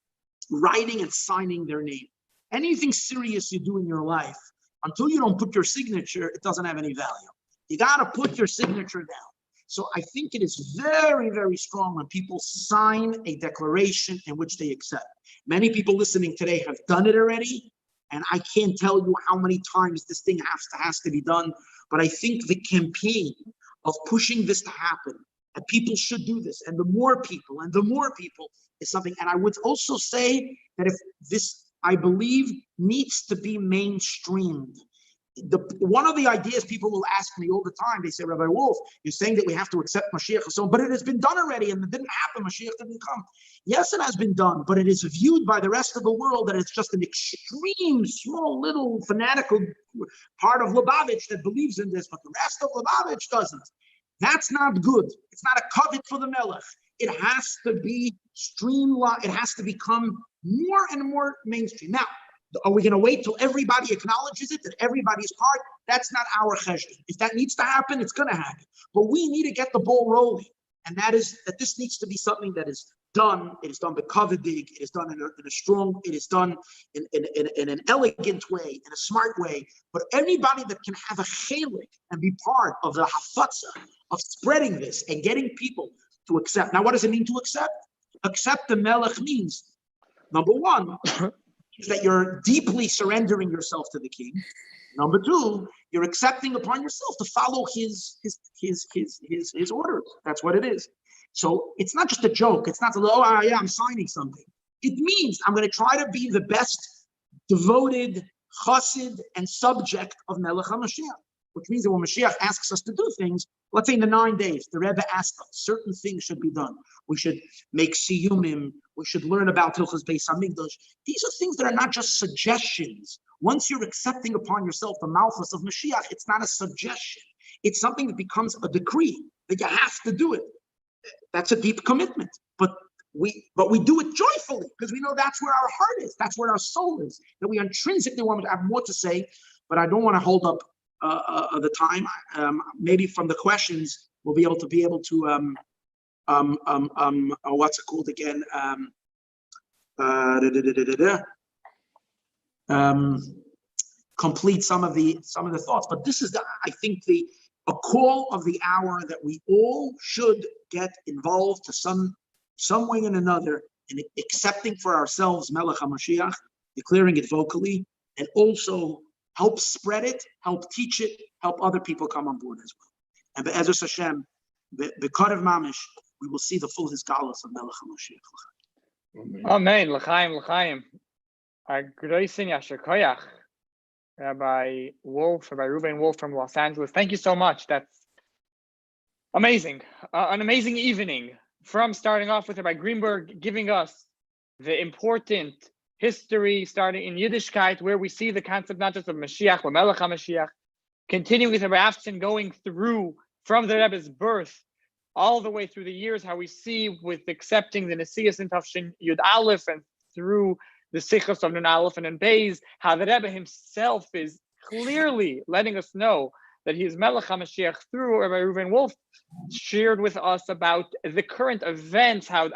writing and signing their name. Anything serious you do in your life, until you don't put your signature, it doesn't have any value. You got to put your signature down. So I think it is very, very strong when people sign a declaration in which they accept. Many people listening today have done it already, and I can't tell you how many times this thing has to be done. But I think the campaign of pushing this to happen, and people should do this, and the more people is something. And I would also say that if this, I believe, needs to be mainstreamed. One of the ideas people will ask me all the time, they say, Rabbi Wolf, you're saying that we have to accept Mashiach, so, but it has been done already, and it didn't happen. Mashiach didn't come. Yes, it has been done, but it is viewed by the rest of the world that it's just an extreme, small, little fanatical part of Lubavitch that believes in this, but the rest of Lubavitch doesn't. That's not good. It's not a covet for the Melech. It has to be streamline. It has to become more and more mainstream. Now, are we going to wait till everybody acknowledges it, that everybody's part? That's not our cheshbon. If that needs to happen, it's going to happen. But we need to get the ball rolling. And that is that this needs to be something that is done. It is done b'kavadig. It is done in a strong, it is done in an elegant way, in a smart way. But anybody that can have a chelik and be part of the hafatza, of spreading this and getting people to accept. Now, what does it mean to accept? Accept the Melech means, number one, is that you're deeply surrendering yourself to the king. Number two, you're accepting upon yourself to follow his orders. That's what it is. So it's not just a joke. It's not, I'm signing something. It means I'm going to try to be the best devoted chassid and subject of Melech HaMoshiach, which means that when Moshiach asks us to do things, let's say in the 9 days, the Rebbe asked us, certain things should be done. We should make siyumim. We should learn about Hilchos Beis Hamikdash. These are things that are not just suggestions. Once you're accepting upon yourself the malchus of Moshiach, it's not a suggestion. It's something that becomes a decree that you have to do it. That's a deep commitment. But we do it joyfully because we know that's where our heart is. That's where our soul is. That we intrinsically want to have more to say, but I don't want to hold up the time. Maybe from the questions, we'll be able to what's it called again? Complete some of the thoughts. But this is I think a call of the hour that we all should get involved to some way and another in accepting for ourselves Melech HaMoshiach, declaring it vocally, and also help spread it, help teach it, help other people come on board as well. And be'ezus Hashem, be'karev mamish, we will see the full hisgalus of Melech HaMoshiach. Amen. L'chaim. Our Groisin Yasher Koyach, Rabbi Reuven Wolf from Los Angeles. Thank you so much. That's amazing. An amazing evening. From starting off with Rabbi Greenberg giving us the important history starting in Yiddishkeit, where we see the concept not just of Mashiach, but Melech HaMoshiach, continuing with Rabbi Avtzon, going through from the Rebbe's birth all the way through the years, how we see with accepting the Nesias in Tafshin Yud Aleph and through the Sichos of Nun Aleph and Beis, how the Rebbe himself is clearly letting us know that he is Melech HaMoshiach through Rabbi Reuven Wolf shared with us about the current events, how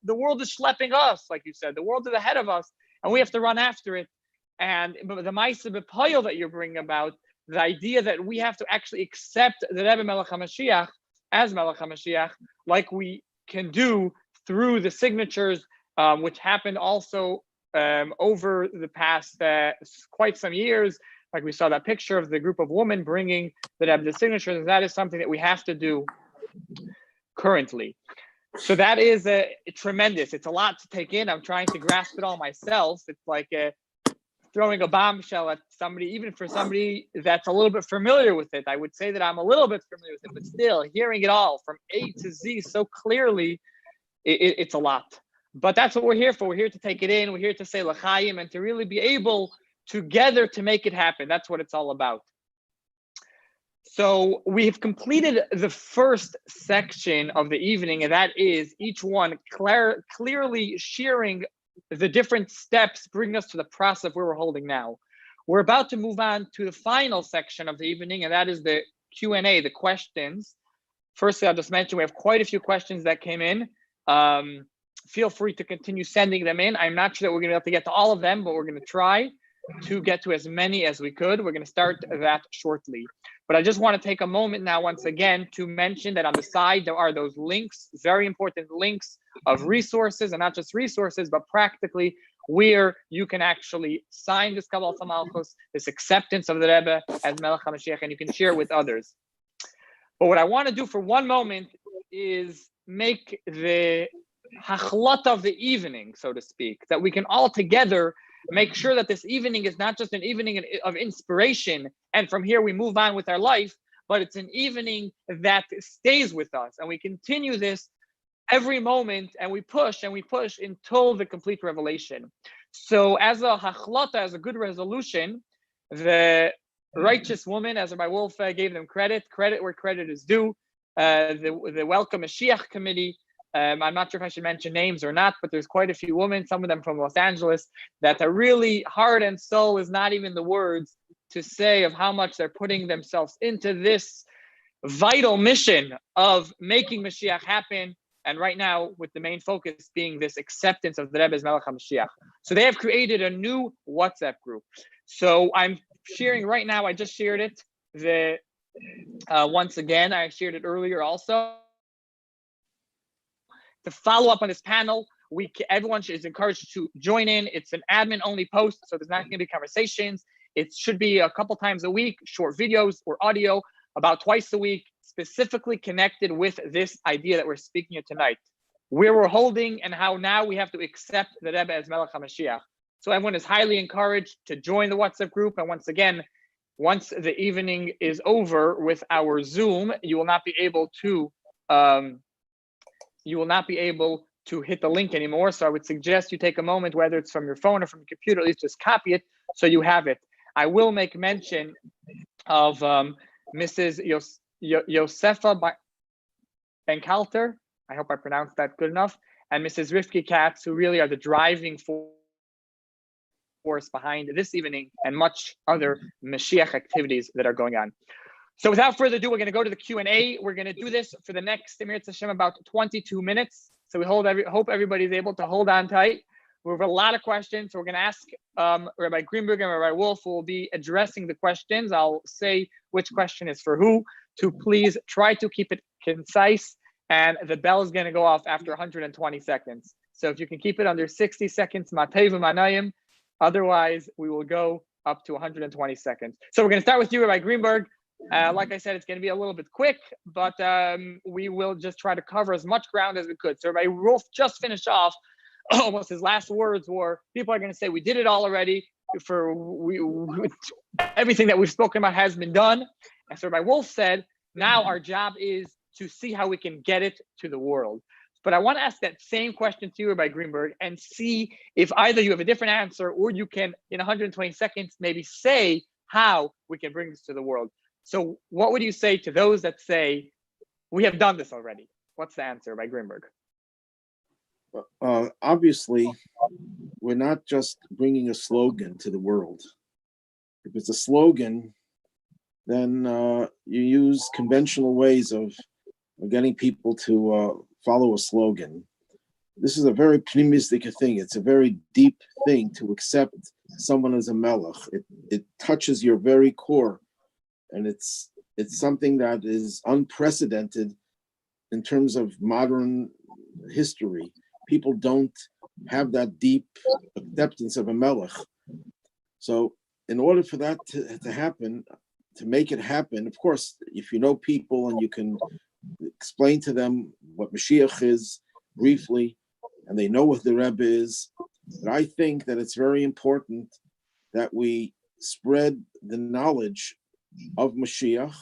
the world is schlepping us, like you said, the world is ahead of us, and we have to run after it. And the Ma'aseh B'Poyel that you're bringing about, the idea that we have to actually accept the Rebbe Melech HaMoshiach as Melech HaMoshiach, like we can do through the signatures, which happened also over the past quite some years. Like we saw that picture of the group of women bringing the Rebbe the signatures. That is something that we have to do currently. So that is tremendous. It's a lot to take in. I'm trying to grasp it all myself. It's like throwing a bombshell at somebody, even for somebody that's a little bit familiar with it. I would say that I'm a little bit familiar with it, but still hearing it all from A to Z so clearly, it's a lot. But that's what we're here for. We're here to take it in. We're here to say l'chaim and to really be able together to make it happen. That's what it's all about. So we've completed the first section of the evening, and that is each one clearly sharing the different steps, bringing us to the process where we're holding now. We're about to move on to the final section of the evening, and that is the Q&A, the questions. Firstly, I'll just mention we have quite a few questions that came in. Feel free to continue sending them in. I'm not sure that we're going to be able to get to all of them, but we're going to try to get to as many as we could. We're going to start that shortly. But I just want to take a moment now, once again, to mention that on the side, there are those links, very important links of resources, and not just resources, but practically where you can actually sign this Kabbalah Malchus, this acceptance of the Rebbe as Melech HaMoshiach, and you can share it with others. But what I want to do for one moment is make the hachlata of the evening, so to speak, that we can all together make sure that this evening is not just an evening of inspiration, and from here we move on with our life, but it's an evening that stays with us, and we continue this every moment, and we push until the complete revelation. So as a hachlata, as a good resolution, the righteous woman, as Rabbi Wolf gave them credit where credit is due, the Welcome Mashiach Committee I'm not sure if I should mention names or not, but there's quite a few women, some of them from Los Angeles, that are really heart and soul is not even the words to say of how much they're putting themselves into this vital mission of making Mashiach happen. And right now, with the main focus being this acceptance of the Rebbe's Melech HaMoshiach. So they have created a new WhatsApp group. So I'm sharing right now, I just shared it. Once again, I shared it earlier also. To follow up on this panel, everyone is encouraged to join in. It's an admin-only post, so there's not going to be conversations. It should be a couple times a week, short videos or audio, about twice a week, specifically connected with this idea that we're speaking of tonight, where we're holding and how now we have to accept the Rebbe as Melech HaMoshiach. So everyone is highly encouraged to join the WhatsApp group. And once again, once the evening is over with our Zoom, you will not be able to hit the link anymore. So I would suggest you take a moment, whether it's from your phone or from your computer, at least just copy it so you have it. I will make mention of Mrs. Josefa Benkalter, I hope I pronounced that good enough, and Mrs. Rifki Katz, who really are the driving force behind this evening and much other Mashiach activities that are going on. So without further ado, we're going to go to the Q&A. We're going to do this for the next, Emirat Hashem, about 22 minutes. So we hope everybody's able to hold on tight. We have a lot of questions. So we're going to ask Rabbi Greenberg and Rabbi Wolf, who will be addressing the questions. I'll say which question is for who, to please try to keep it concise. And the bell is going to go off after 120 seconds. So if you can keep it under 60 seconds, matei v'manayim. Otherwise, we will go up to 120 seconds. So we're going to start with you, Rabbi Greenberg. Like I said, it's going to be a little bit quick, but we will just try to cover as much ground as we could. So Rabbi Wolf just finished off. Almost his last words were, people are going to say, we did it all already. Everything that we've spoken about has been done. And so Rabbi Wolf said, now our job is to see how we can get it to the world. But I want to ask that same question to you, Rabbi Greenberg, and see if either you have a different answer or you can, in 120 seconds, maybe say how we can bring this to the world. So what would you say to those that say, we have done this already? What's the answer, Rabbi Greenberg? Obviously, we're not just bringing a slogan to the world. If it's a slogan, then you use conventional ways of getting people to follow a slogan. This is a very pneumistic thing. It's a very deep thing to accept someone as a melech. It touches your very core, and it's something that is unprecedented in terms of modern history. People don't have that deep acceptance of a melech. So in order for that to happen, to make it happen, of course, if you know people and you can explain to them what Mashiach is briefly, and they know what the Rebbe is, but I think that it's very important that we spread the knowledge of Mashiach,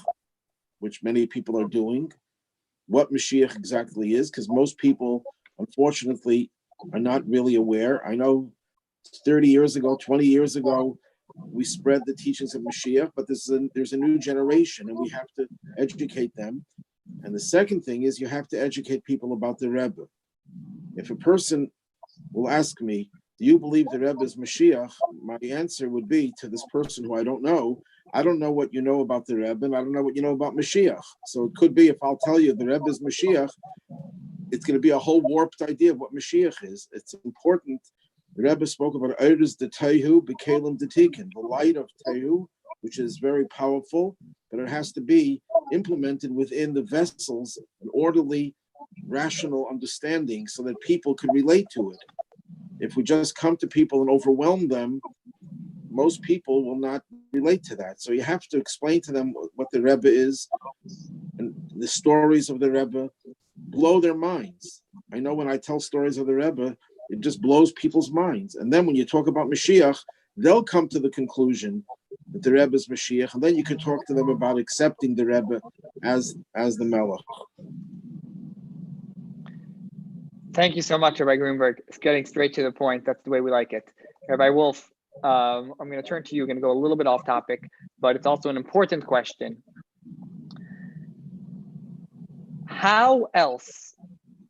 which many people are doing, what Mashiach exactly is, because most people, unfortunately, are not really aware. I know 30 years ago, 20 years ago, we spread the teachings of Mashiach, but there's a new generation, and we have to educate them. And the second thing is you have to educate people about the Rebbe. If a person will ask me, do you believe the Rebbe is Mashiach? My answer would be to this person who I don't know what you know about the Rebbe, and I don't know what you know about Mashiach. So it could be, if I'll tell you the Rebbe is Mashiach, it's going to be a whole warped idea of what Mashiach is. It's important. The Rebbe spoke about Eiris de Tehu, Bekalim de Tikkun, the light of Tehu, which is very powerful, but it has to be implemented within the vessels, an orderly, rational understanding so that people can relate to it. If we just come to people and overwhelm them, most people will not relate to that. So you have to explain to them what the Rebbe is, and the stories of the Rebbe blow their minds. I know when I tell stories of the Rebbe, it just blows people's minds. And then when you talk about Mashiach, they'll come to the conclusion that the Rebbe is Mashiach, and then you can talk to them about accepting the Rebbe as the Melech. Thank you so much, Rabbi Greenberg. It's getting straight to the point. That's the way we like it. Rabbi Wolf, I'm going to turn to you. I'm going to go a little bit off topic, but it's also an important question. How else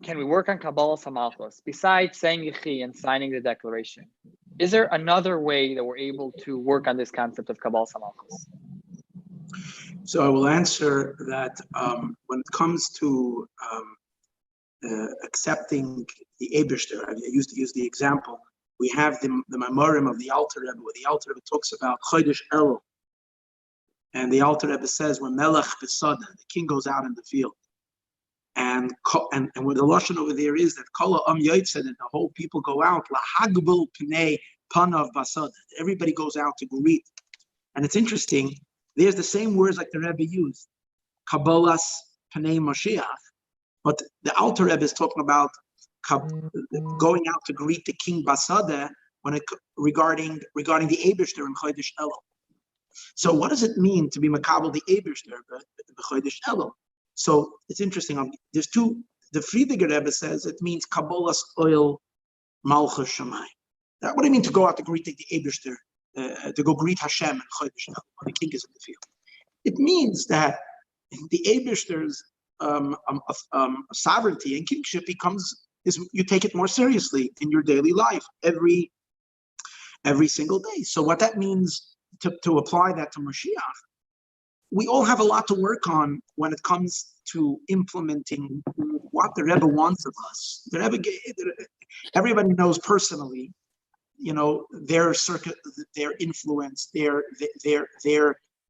can we work on Kabbalah Samalchus besides saying Yechi and signing the declaration? Is there another way that we're able to work on this concept of Kabbalah Samalchus? So I will answer that when it comes to accepting the Eibishter, I used to use the example. We have the Memorim of the Alter Rebbe, where the Alter Rebbe talks about Chodesh Elul. And the Alter Rebbe says, when Melech HaMoshiach, the king goes out in the field. And where the Lashon over there is that Kol Ha'am Yotzeh, that the whole people go out, Lahagbul Pnei Panav Basad. Everybody goes out to greet. And it's interesting, there's the same words like the Rebbe used, Kabbalas Pnei Moshiach. But the Alter Rebbe is talking about going out to greet the king Basada regarding the Eibishter and Chodesh Elul. So what does it mean to be Makabel the Eibishter, the Chodesh Elul? So it's interesting. There's two. The Friediger Rebbe says it means Kabbalas Oil Malchus Shammai. What do you mean to go out to greet the Eibishter, to go greet Hashem and Chodesh Elul when the king is in the field? It means that the Eibishter's sovereignty and kingship you take it more seriously in your daily life every single day. So what that means to apply that to Moshiach, we all have a lot to work on when it comes to implementing what the Rebbe wants of us. The Rebbe, everybody knows personally, their circuit, their influence, their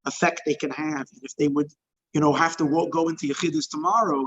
effect they can have. If they would, have to go into Yechidus tomorrow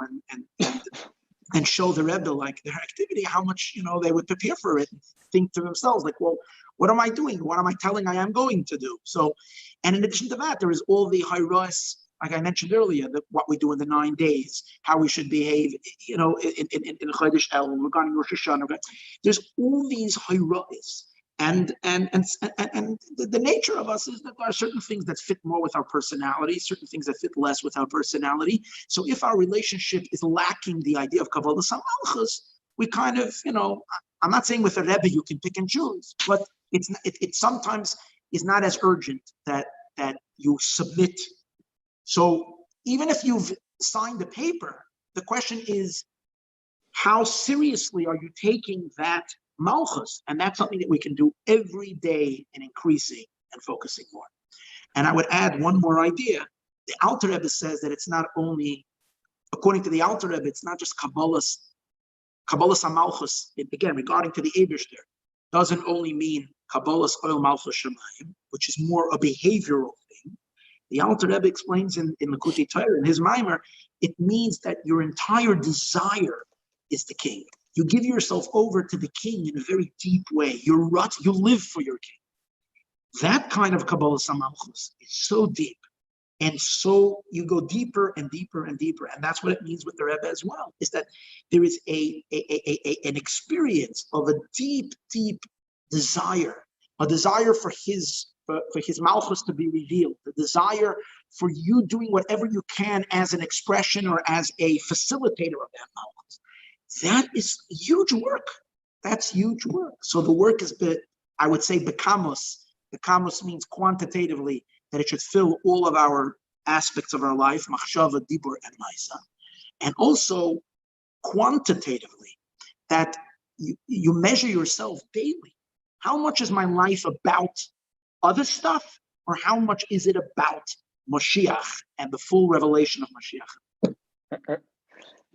and show the Rebbe like their activity, how much they would prepare for it and think to themselves like, well, what am I doing? What am I telling I am going to do? So, and in addition to that, there is all the hayras, like I mentioned earlier, what we do in the 9 days, how we should behave, in Chodesh Elul, regarding Rosh Hashanah. There's all these hayras, and the nature of us is that there are certain things that fit more with our personality, certain things that fit less with our personality. So if our relationship is lacking the idea of Kabbalah Samalchus, we kind of, I'm not saying with a Rebbe you can pick and choose, but it sometimes is not as urgent that you submit. So even if you've signed the paper, the question is, how seriously are you taking that Malchus? And that's something that we can do every day and increasing and focusing more. And I would add one more idea. The Alter Rebbe says that it's not only, according to the Alter Rebbe, it's not just Kabbalah Malchus, again, regarding to the Eibishter, doesn't only mean Kabbalah Oil Malchus Shemayim, which is more a behavioral thing. The Alter Rebbe explains in Likutei Torah, in his Maimer, it means that your entire desire is the king. You give yourself over to the king in a very deep way. You live for your king. That kind of Kabbalah Malchus is so deep. And so you go deeper and deeper and deeper. And that's what it means with the Rebbe as well, is that there is an experience of a deep, deep desire, a desire for his Malchus to be revealed, the desire for you doing whatever you can as an expression or as a facilitator of that Malchus. That is huge work. That's huge work. So the work is, I would say, bekamos. Bekamos means quantitatively, that it should fill all of our aspects of our life, machshava, dibur, and maisa. And also quantitatively, that you measure yourself daily. How much is my life about other stuff, or how much is it about Moshiach and the full revelation of Moshiach?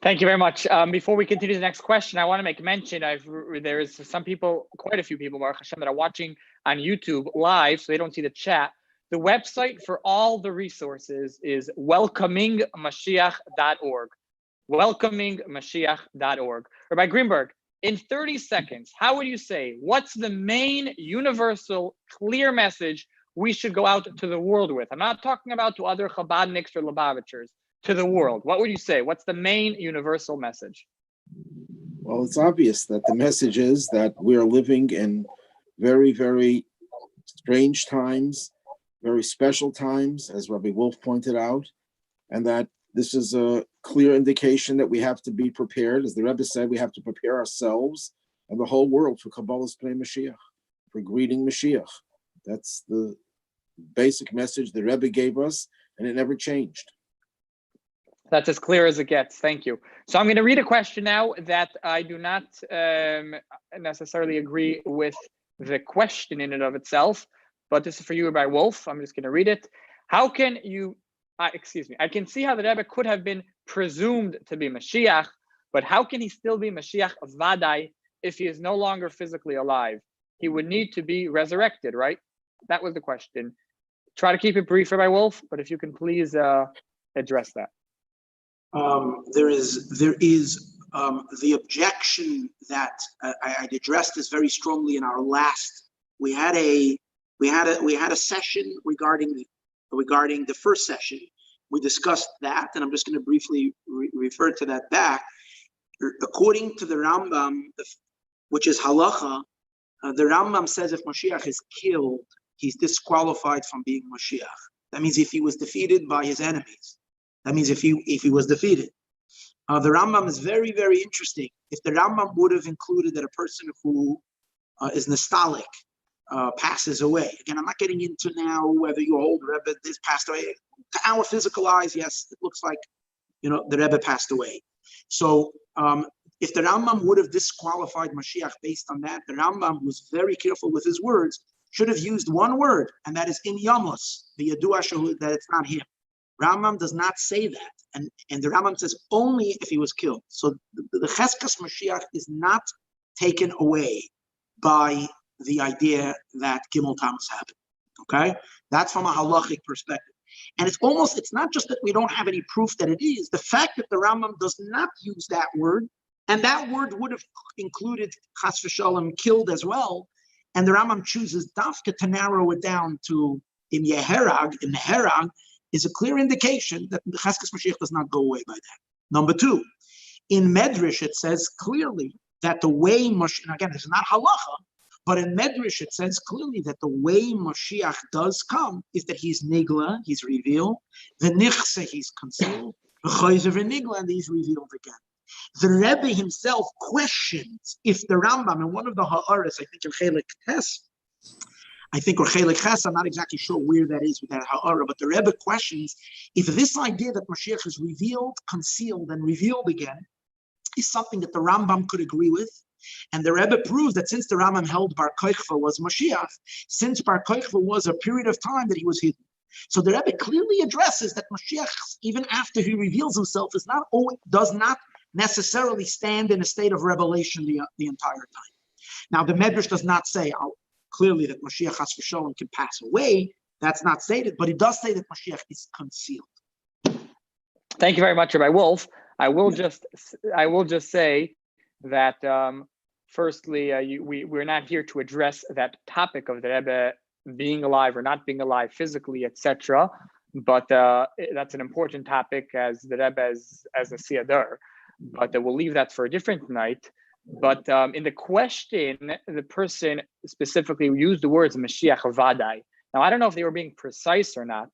Thank you very much. Before we continue to the next question, I want to make mention, there is some people, quite a few people, Baruch Hashem, that are watching on YouTube live, so they don't see the chat. The website for all the resources is welcomingmashiach.org. Welcomingmashiach.org. Rabbi Greenberg, in 30 seconds, how would you say, what's the main universal clear message we should go out to the world with? I'm not talking about to other Chabadniks or Lubavitchers, to the world. What would you say? What's the main universal message? Well, it's obvious that the message is that we are living in very, very strange times, very special times, as Rabbi Wolf pointed out, and that this is a clear indication that we have to be prepared. As the Rebbe said, we have to prepare ourselves and the whole world for Kabbalah's Pnei Mashiach, for greeting Mashiach. That's the basic message the Rebbe gave us, and it never changed. That's as clear as it gets. Thank you. So I'm going to read a question now that I do not necessarily agree with the question in and of itself, but this is for you, Rabbi Wolf. I'm just going to read it. How can you, excuse me, I can see how the Rebbe could have been presumed to be Mashiach, but how can he still be Mashiach of Vadai if he is no longer physically alive? He would need to be resurrected, right? That was the question. Try to keep it brief, Rabbi Wolf, but if you can please address that. There is the objection that I addressed this very strongly in our last. We had a session regarding the first session. We discussed that, and I'm just going to briefly refer to that back. According to the Rambam, which is halacha, the Rambam says if Moshiach is killed, he's disqualified from being Moshiach. That means if he was defeated by his enemies. That means if he was defeated. The Rambam is very, very interesting. If the Rambam would have included that a person who is nostalgic passes away. Again, I'm not getting into now whether you hold Rebbe this passed away. To our physical eyes, yes, it looks like the Rebbe passed away. So if the Rambam would have disqualified Mashiach based on that, the Rambam was very careful with his words. Should have used one word, and that is in Yamos, the Yadua that it's not him. Rambam does not say that, and the Rambam says only if he was killed. So the Cheskas Mashiach is not taken away by the idea that Gimel Tammuz happened. Okay, that's from a halachic perspective, and it's not just that we don't have any proof that it is. The fact that the Rambam does not use that word, and that word would have included Chas v'Shalom killed as well, and the Rambam chooses dafka to narrow it down to in the Herag, is a clear indication that the Cheskas Mashiach does not go away by that. Number two, in Medrash it says clearly that the way Moshiach, and again, it's not halacha, but in Medrash it says clearly that the way Moshiach does come is that he's nigla, he's revealed, the nichse, he's concealed, the chayzer v'nigla, and he's revealed again. The Rebbe himself questions if the Rambam, in one of the ha'aris, I think in Chelik Tes, or Chelik Ches, I'm not exactly sure where that is with that ha'ara, but the Rebbe questions if this idea that Mashiach is revealed, concealed, and revealed again is something that the Rambam could agree with. And the Rebbe proves that since the Rambam held Bar Kochva was Mashiach, since Bar Kochva was a period of time that he was hidden. So the Rebbe clearly addresses that Mashiach, even after he reveals himself, does not necessarily stand in a state of revelation the entire time. Now, the Medrash does not say clearly that Mashiach Chas v'Shalom can pass away. That's not stated, but it does say that Mashiach is concealed. Thank you very much, Rabbi Wolf. I will just say that firstly, we're not here to address that topic of the Rebbe being alive or not being alive physically, etc. But that's an important topic as the Rebbe as a siyadar. But we'll leave that for a different night. But in the question, the person specifically used the words Mashiach Vadai. Now, I don't know if they were being precise or not,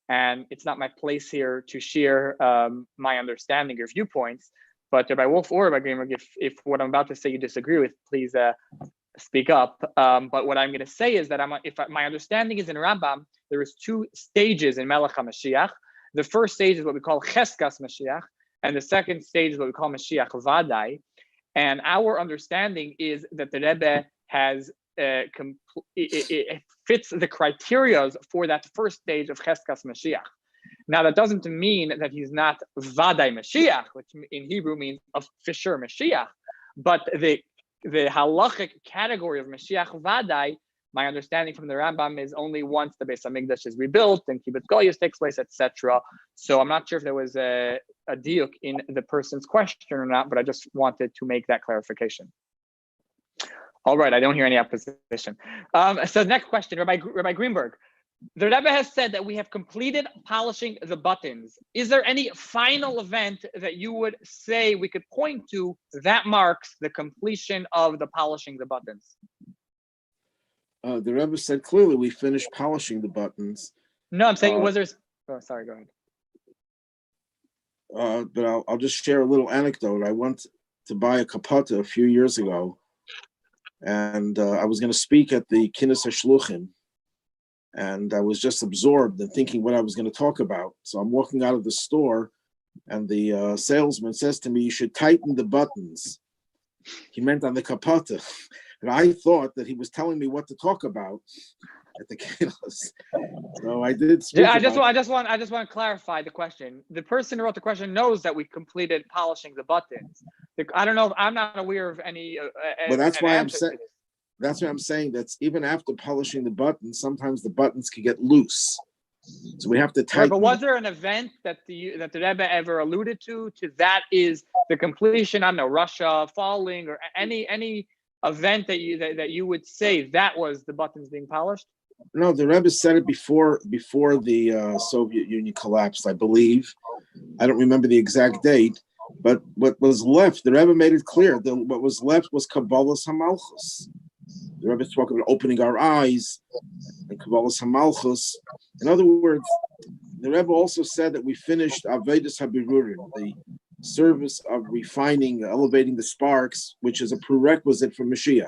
and it's not my place here to share my understanding or viewpoints. But Rabbi Wolf or Rabbi Greenberg, if what I'm about to say you disagree with, please speak up. But what I'm going to say is that my understanding is in Rambam, there is two stages in Melech HaMoshiach. The first stage is what we call Cheskas Mashiach, and the second stage is what we call Mashiach Vadai. And our understanding is that the Rebbe has it fits the criteria for that first stage of Cheskas Mashiach. Now, that doesn't mean that he's not Vadai Mashiach, which in Hebrew means for sure Mashiach. But the halachic category of Mashiach Vadai, my understanding from the Rambam is only once the Beis Hamikdash is rebuilt and Kibbutz Goyos takes place, etc. So I'm not sure if there was a diuk in the person's question or not, but I just wanted to make that clarification. All right, I don't hear any opposition. So next question, Rabbi Greenberg. The Rebbe has said that we have completed polishing the buttons. Is there any final event that you would say we could point to that marks the completion of the polishing the buttons? The Rebbe said clearly we finished polishing the buttons. No, I'm saying was there... Oh, sorry, go ahead. But I'll just share a little anecdote. I went to buy a kapata a few years ago, and I was going to speak at the Kinnis HaShluchim, and I was just absorbed in thinking what I was going to talk about. So I'm walking out of the store, and the salesman says to me, "You should tighten the buttons." He meant on the kapata, and I thought that he was telling me what to talk about at the kilos. So I did speak. I just want to clarify the question. The person who wrote the question knows that we completed polishing the buttons. I don't know. I'm not aware of any. But that's why I'm saying. That's why I'm saying that even after polishing the buttons, sometimes the buttons can get loose. So we have to tighten. But was there an event that the Rebbe ever alluded to that is the completion? I don't know, Russia falling or any event that you would say that was the buttons being polished? No, the Rebbe said it before the Soviet Union collapsed, I believe. I don't remember the exact date, but what was left, the Rebbe made it clear that what was left was Kabbalas HaMalchus. The Rebbe spoke about opening our eyes and Kabbalas HaMalchus. In other words, the Rebbe also said that we finished Avedas HaBirurim, the service of refining, elevating the sparks, which is a prerequisite for Mashiach.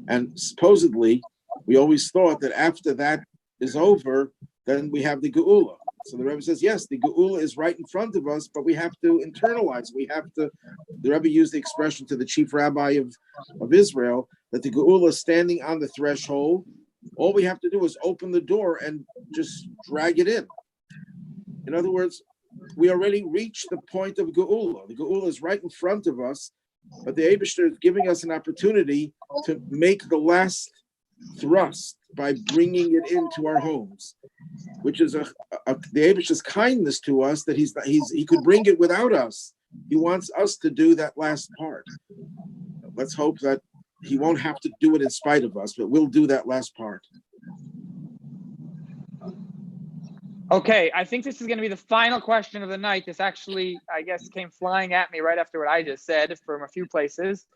And supposedly, we always thought that after that is over, then we have the Geula. So the Rebbe says, yes, the Geula is right in front of us, but we have to internalize. The Rebbe used the expression to the chief rabbi of Israel that the Geula is standing on the threshold. All we have to do is open the door and just drag it in. In other words, we already reached the point of Geula. The Geula is right in front of us, but the Eibishter is giving us an opportunity to make the last thrust by bringing it into our homes, which is the Eibishter's kindness to us that he could bring it without us. He wants us to do that last part. Let's hope that he won't have to do it in spite of us, but we'll do that last part. Okay, I think this is going to be the final question of the night. This actually, I guess, came flying at me right after what I just said from a few places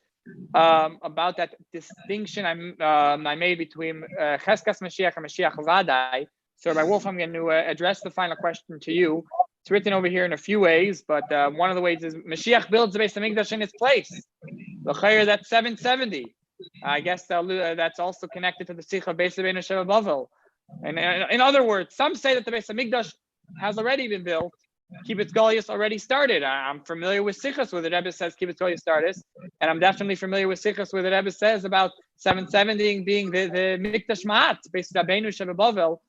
about that distinction I made between Cheskas Mashiach and Mashiach Vadai. So, Rabbi Wolf, I'm going to address the final question to you. It's written over here in a few ways, but one of the ways is Mashiach builds the Beis HaMikdash in its place. L'chayr, that's 770. I guess that's also connected to the Sikha Beis Rabbeinu Sheva Bavel. And in other words, some say that the Beis HaMikdash has already been built. Kibbutz Goliath already started. I'm familiar with Sichos where the Rebbe says Kibbutz Goliath started, and I'm definitely familiar with Sichos where the Rebbe says about 770 being the Mikdash Ma'at, Beis Rabbeinu Sheva Bavel.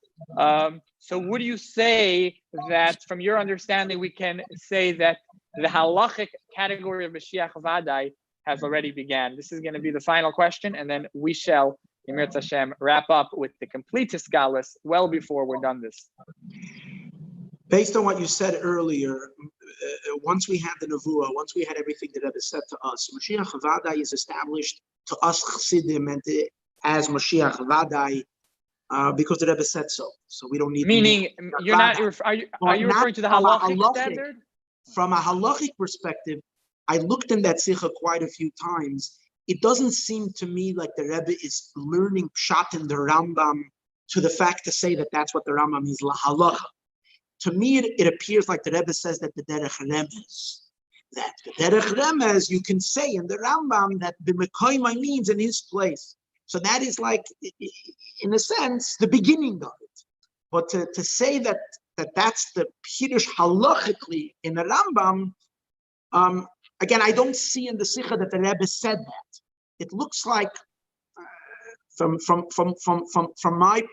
So would you say that, from your understanding, we can say that the halachic category of Mashiach Vadai has already began? This is going to be the final question, and then we shall, Yemir Hashem, wrap up with the complete Tiskalis well before we're done this. Based on what you said earlier, once we had the Nevuah, once we had everything that Rebbe said to us, Mashiach Vadai is established to us Chassidim and as Mashiach Vadai because the Rebbe said so. So we don't need. Meaning, you're not. Are you referring to the halachic standard? From a halachic perspective, I looked in that sikha quite a few times. It doesn't seem to me like the Rebbe is learning pshat in the Rambam to the fact to say that that's what the Rambam means lahalacha. To me, it appears like the Rebbe says that the derech remez. That the derech remez, you can say in the Rambam that the mekoyma means in his place. So that is like, in a sense, the beginning of it. But to say that's the Pirush halachically in the Rambam, again, I don't see in the Sikha that the Rebbe said that. It looks like, from my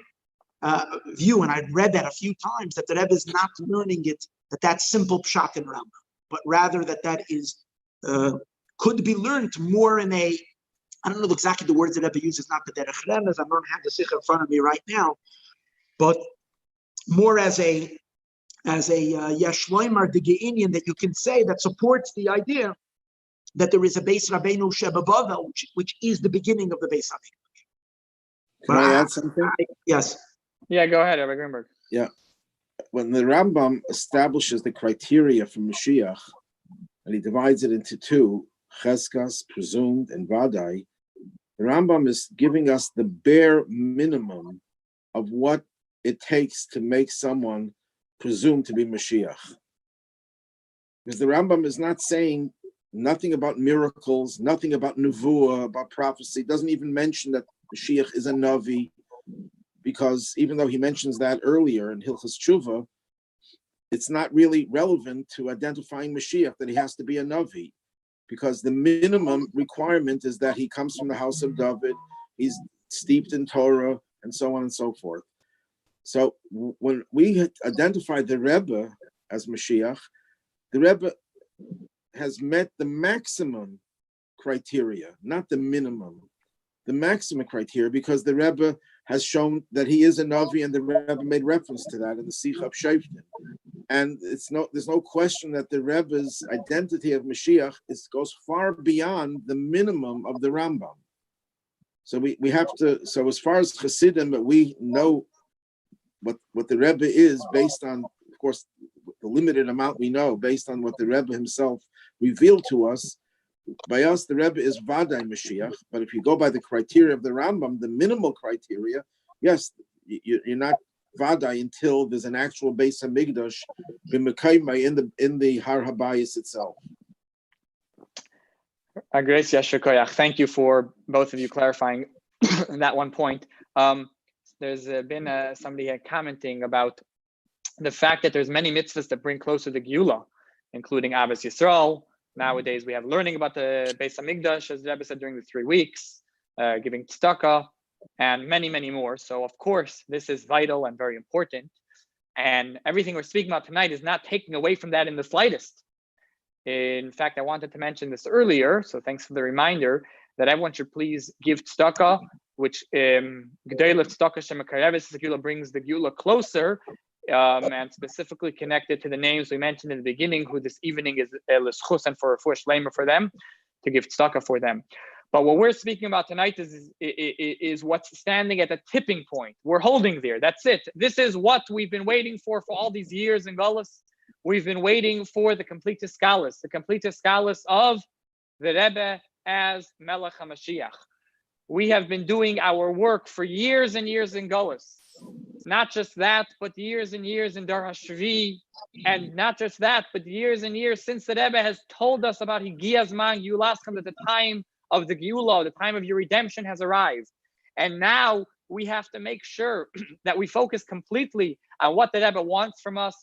view, and I've read that a few times, that the Rebbe is not learning it, that's simple pshat in Rambam, but rather that is could be learned more in a, I don't know exactly the words that Rebbe uses, not the derech remez, I don't have the Sikha in front of me right now, but more as a Yeshloimar Degeinian that you can say that supports the idea that there is a Beis Rabbeinu Sheba Bavel, which is the beginning of the Beis HaMikdash. Can I add something? Yes. Yeah, go ahead, Rabbi Greenberg. Yeah. When the Rambam establishes the criteria for Mashiach, and he divides it into two, Cheskas, presumed, and Vadai, the Rambam is giving us the bare minimum of what it takes to make someone presumed to be Mashiach. Because the Rambam is not saying nothing about miracles, nothing about Nevuah, about prophecy, doesn't even mention that Mashiach is a Navi, because even though he mentions that earlier in Hilchos Tshuva, it's not really relevant to identifying Mashiach that he has to be a Navi, because the minimum requirement is that he comes from the house of David, he's steeped in Torah, and so on and so forth. So when we identify the Rebbe as Mashiach, the Rebbe has met the maximum criteria, not the minimum, the maximum criteria, because the Rebbe has shown that he is a Navi, and the Rebbe made reference to that in the Sikha of Shoftim. And there's no question that the Rebbe's identity of Mashiach goes far beyond the minimum of the Rambam. So we have to, so as far as Hasidim, we know what the Rebbe is based on, of course, the limited amount we know, based on what the Rebbe himself revealed to us. By us, the Rebbe is Vadai Mashiach, but if you go by the criteria of the Rambam, the minimal criteria, yes, you're not Vadai until there's an actual Beis HaMikdash in the Har HaBayis itself. Thank you for both of you clarifying that one point. There's been somebody commenting about the fact that there's many mitzvahs that bring closer to Geula, including Abbas Yisrael. Nowadays, we have learning about the Beis HaMikdash, as the Rebbe said, during the 3 weeks, giving tzedakah, and many, many more. So, of course, this is vital and very important. And everything we're speaking about tonight is not taking away from that in the slightest. In fact, I wanted to mention this earlier, so thanks for the reminder, that everyone should please give tzedakah, which G'dayla tzedakah shemakareves, the Geula brings the Geula closer, and specifically connected to the names we mentioned in the beginning, who this evening is l'schus and for shleimer for them, to give tzedakah for them. But what we're speaking about tonight is what's standing at a tipping point. We're holding there. That's it. This is what we've been waiting for all these years in Gullus. We've been waiting for the complete Iskalis of the Rebbe as Melech HaMoshiach. We have been doing our work for years and years in Gullus. Not just that, but years and years in Dar HaShvi, and not just that, but years and years since the Rebbe has told us about Higia Zman Yulaskim, that the time of the Geula, the time of your redemption has arrived. And now we have to make sure that we focus completely on what the Rebbe wants from us,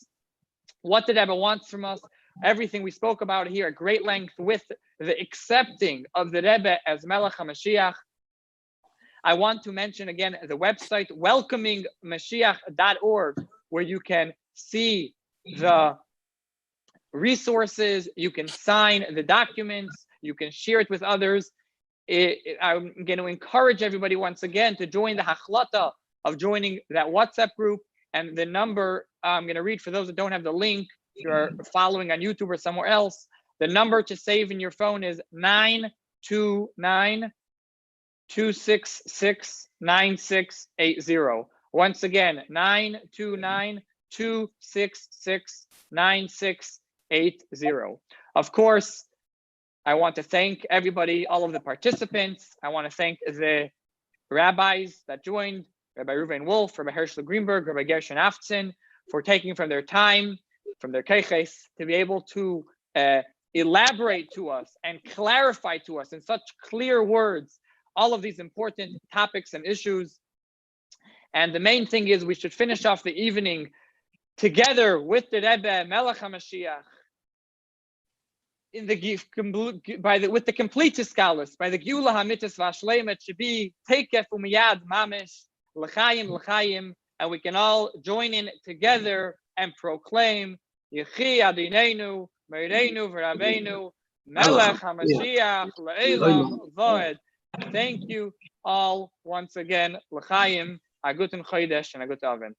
everything we spoke about here at great length with the accepting of the Rebbe as Melech HaMoshiach. I want to mention again the website welcomingmashiach.org, where you can see the resources, you can sign the documents, you can share it with others. I'm going to encourage everybody once again to join the hachlata of joining that WhatsApp group. And the number I'm going to read for those that don't have the link, if you're following on YouTube or somewhere else, the number to save in your phone is 929-266-9680. Once again, 929-266-9680. Of course, I want to thank everybody, all of the participants. I want to thank the rabbis that joined, Rabbi Reuven Wolf, Rabbi Heschel Greenberg, Rabbi Gershon Avtzon, for taking from their time, from their keiches, to be able to elaborate to us and clarify to us in such clear words all of these important topics and issues. And the main thing is we should finish off the evening together with the Rebbe, Melech HaMoshiach, with the complete Iskalis, by the Geula HaMitzvah V'Hashleima. It should be Teikef Umiyad Mamish, L'chaim, L'chaim, and we can all join in together and proclaim Yechi Adinenu, Meirenu V'Rabbeinu, Melech HaMoshiach, Le'elam Voed. Thank you all once again. L'chaim, a guten Chodesh and a guten Abend.